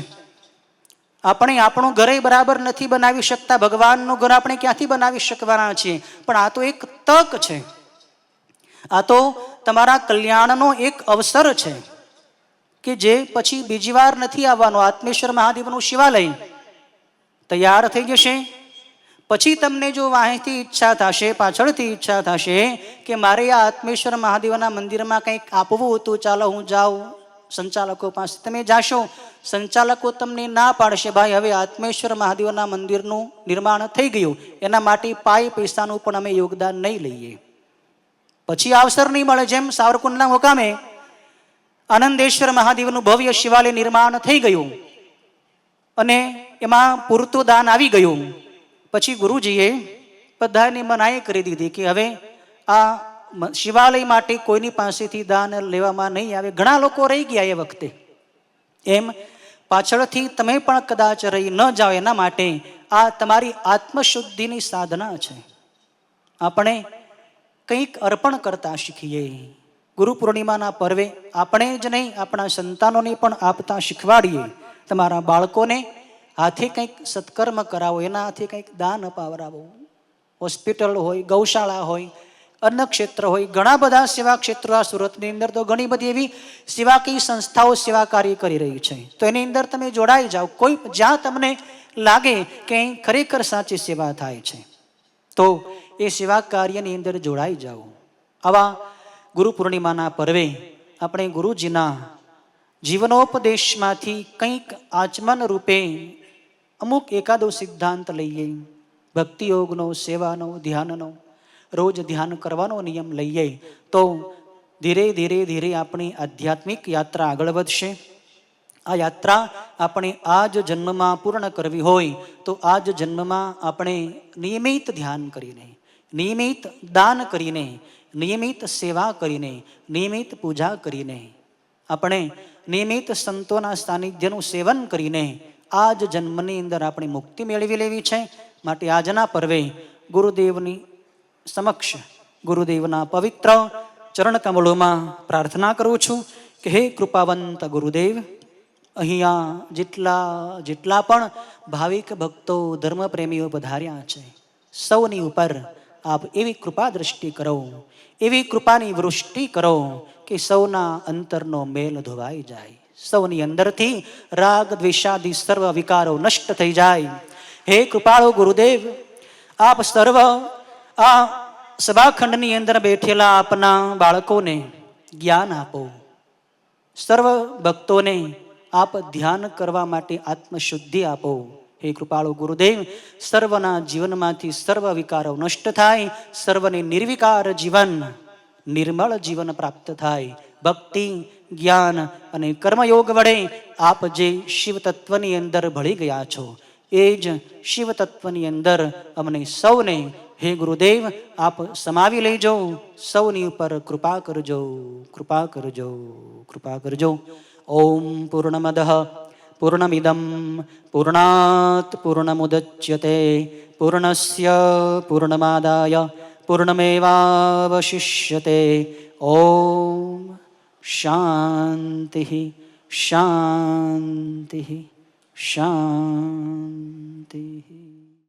આપણે આપણું ઘરે બરાબર નથી બનાવી શકતા, ભગવાનનું ઘર આપણે ક્યાંથી બનાવી શકવાના છીએ? પણ આ તો એક તક છે. આ તો તમારા કલ્યાણનો એક અવસર છે કે જે પછી બીજી વાર નથી આવવાનો. આત્મેશ્વર મહાદેવનું શિવાલય તૈયાર થઈ જશે, પછી તમને જો વાંહેથી ઈચ્છા થશે, પાછળથી ઈચ્છા થશે કે મારે આ આત્મેશ્વર મહાદેવના મંદિરમાં કંઈક આપવું હતું, ચાલો હું જાઉં સંચાલકો પાસે, તમે જાશો, સંચાલકો તમને ના પાડશે, ભાઈ હવે આત્મેશ્વર મહાદેવના મંદિરનું નિર્માણ થઈ ગયું, એના માટે પાય પૈસાનું પણ અમે યોગદાન નહીં લઈએ. પછી અવસર નહીં મળે. જેમ સાવરકુંડલા મુકામે આનંદેશ્વર મહાદેવનું ભવ્ય શિવાલય નિર્માણ થઈ ગયું અને એમાં પૂરતું દાન આવી ગયું. પછી ગુરુજીએ બધાને મનાઈ કરી દીધી કે હવે આ શિવાલય માટે કોઈની પાસેથી દાન લેવામાં નહીં આવે. ઘણા લોકો રહી ગયા એ વખતે. એમ પાછળથી તમે પણ કદાચ રહી ન જાઓ એના માટે આ તમારી આત્મશુદ્ધિની સાધના છે. આપણે કંઈક અર્પણ કરતા શીખીએ. ગુરુ પૂર્ણિમાના પર્વે આપણે જ નહીં આપણા સંતાનોને પણ આપતા શીખવાડીએ. તમારા બાળકોને હાથે કંઈક સત્કર્મ કરાવો, એના હાથે કંઈક દાન અપાવરાવો. હોસ્પિટલ હોય, ગૌશાળા હોય, અન્ન ક્ષેત્ર હોય, ઘણા બધા સેવા ક્ષેત્રો આ સુરતની અંદર તો ઘણી બધી એવી સેવાકીય સંસ્થાઓ સેવા કાર્ય કરી રહી છે. તો એની અંદર તમે જોડાઈ જાઓ. કોઈ જ્યાં તમને લાગે કે અહીં ખરેખર સાચી સેવા થાય છે તો એ સેવા કાર્યની અંદર જોડાઈ જાઓ. આવા ગુરુ પૂર્ણિમાના પર્વે આપણે ગુરુજીના જીવનોપદેશમાંથી કંઈક આચમન રૂપે અમુક એકાદો સિદ્ધાંત લઈએ. ભક્તિ યોગનો, સેવાનો, ધ્યાનનો, રોજ ધ્યાન કરવાનો નિયમ લઈએ તો ધીરે ધીરે ધીરે આપણી આધ્યાત્મિક યાત્રા આગળ વધશે. આ યાત્રા આપણે આ જ જન્મમાં પૂર્ણ કરવી હોય તો આ જ જન્મમાં આપણે નિયમિત ધ્યાન કરીને, નિયમિત દાન કરીને, નિયમિત સેવા કરીને, નિયમિત પૂજા કરીને, આપણે નિયમિત સંતોના સાનિધ્યનું સેવન કરીને આ જ જન્મની અંદર આપણે મુક્તિ મેળવી લેવી છે. માટે આજના પર્વે ગુરુદેવની સમક્ષ, ગુરુદેવના પવિત્ર ચરણ કમળોમાં પ્રાર્થના કરું છું કે હે કૃપાવંત ગુરુદેવ, અહીંયા જેટલા પણ ભાવિક ભક્તો, ધર્મપ્રેમીઓ પધાર્યા છે, સૌની ઉપર આપ એવી કૃપા દ્રષ્ટિ કરો, એવી કૃપાની વૃષ્ટિ કરો કે સૌના અંતરનો મેલ ધોવાઈ જાય, સૌની અંદરથી રાગ દ્વેષાદી સર્વ વિકારો નષ્ટ થઈ જાય. હે કૃપાળુ ગુરુદેવ, આપ સર્વ આ સભાખંડની અંદર બેઠેલા આપના બાળકોને જ્ઞાન આપો. સર્વ ભક્તોને આપ ધ્યાન કરવા માટે આત્મશુદ્ધિ આપો. હે કૃપાળુ ગુરુદેવ, સર્વના જીવનમાંથી સર્વ વિકારો નષ્ટ થાય, સર્વને નિર્વિકાર જીવન, નિર્મળ જીવન પ્રાપ્ત થાય. ભક્તિ, જ્ઞાન અને કર્મયોગ વડે આપ જે શિવ તત્વની અંદર ભળી ગયા છો એ જ શિવ તત્વની અંદર અમને સૌને હે ગુરુદેવ આપ સમાવી લેજો. સૌની ઉપર કૃપા કરજો, કૃપા કરજો, કૃપા કરજો. ઓમ પૂર્ણમદઃ પૂર્ણમિદં પૂર્ણાત પૂર્ણમુદચ્યતે પૂર્ણસ્ય પૂર્ણમાદાય પૂર્ણમેવાવશિષ્યતે. ઓમ શાંતિ શાંતિ શાંતિ.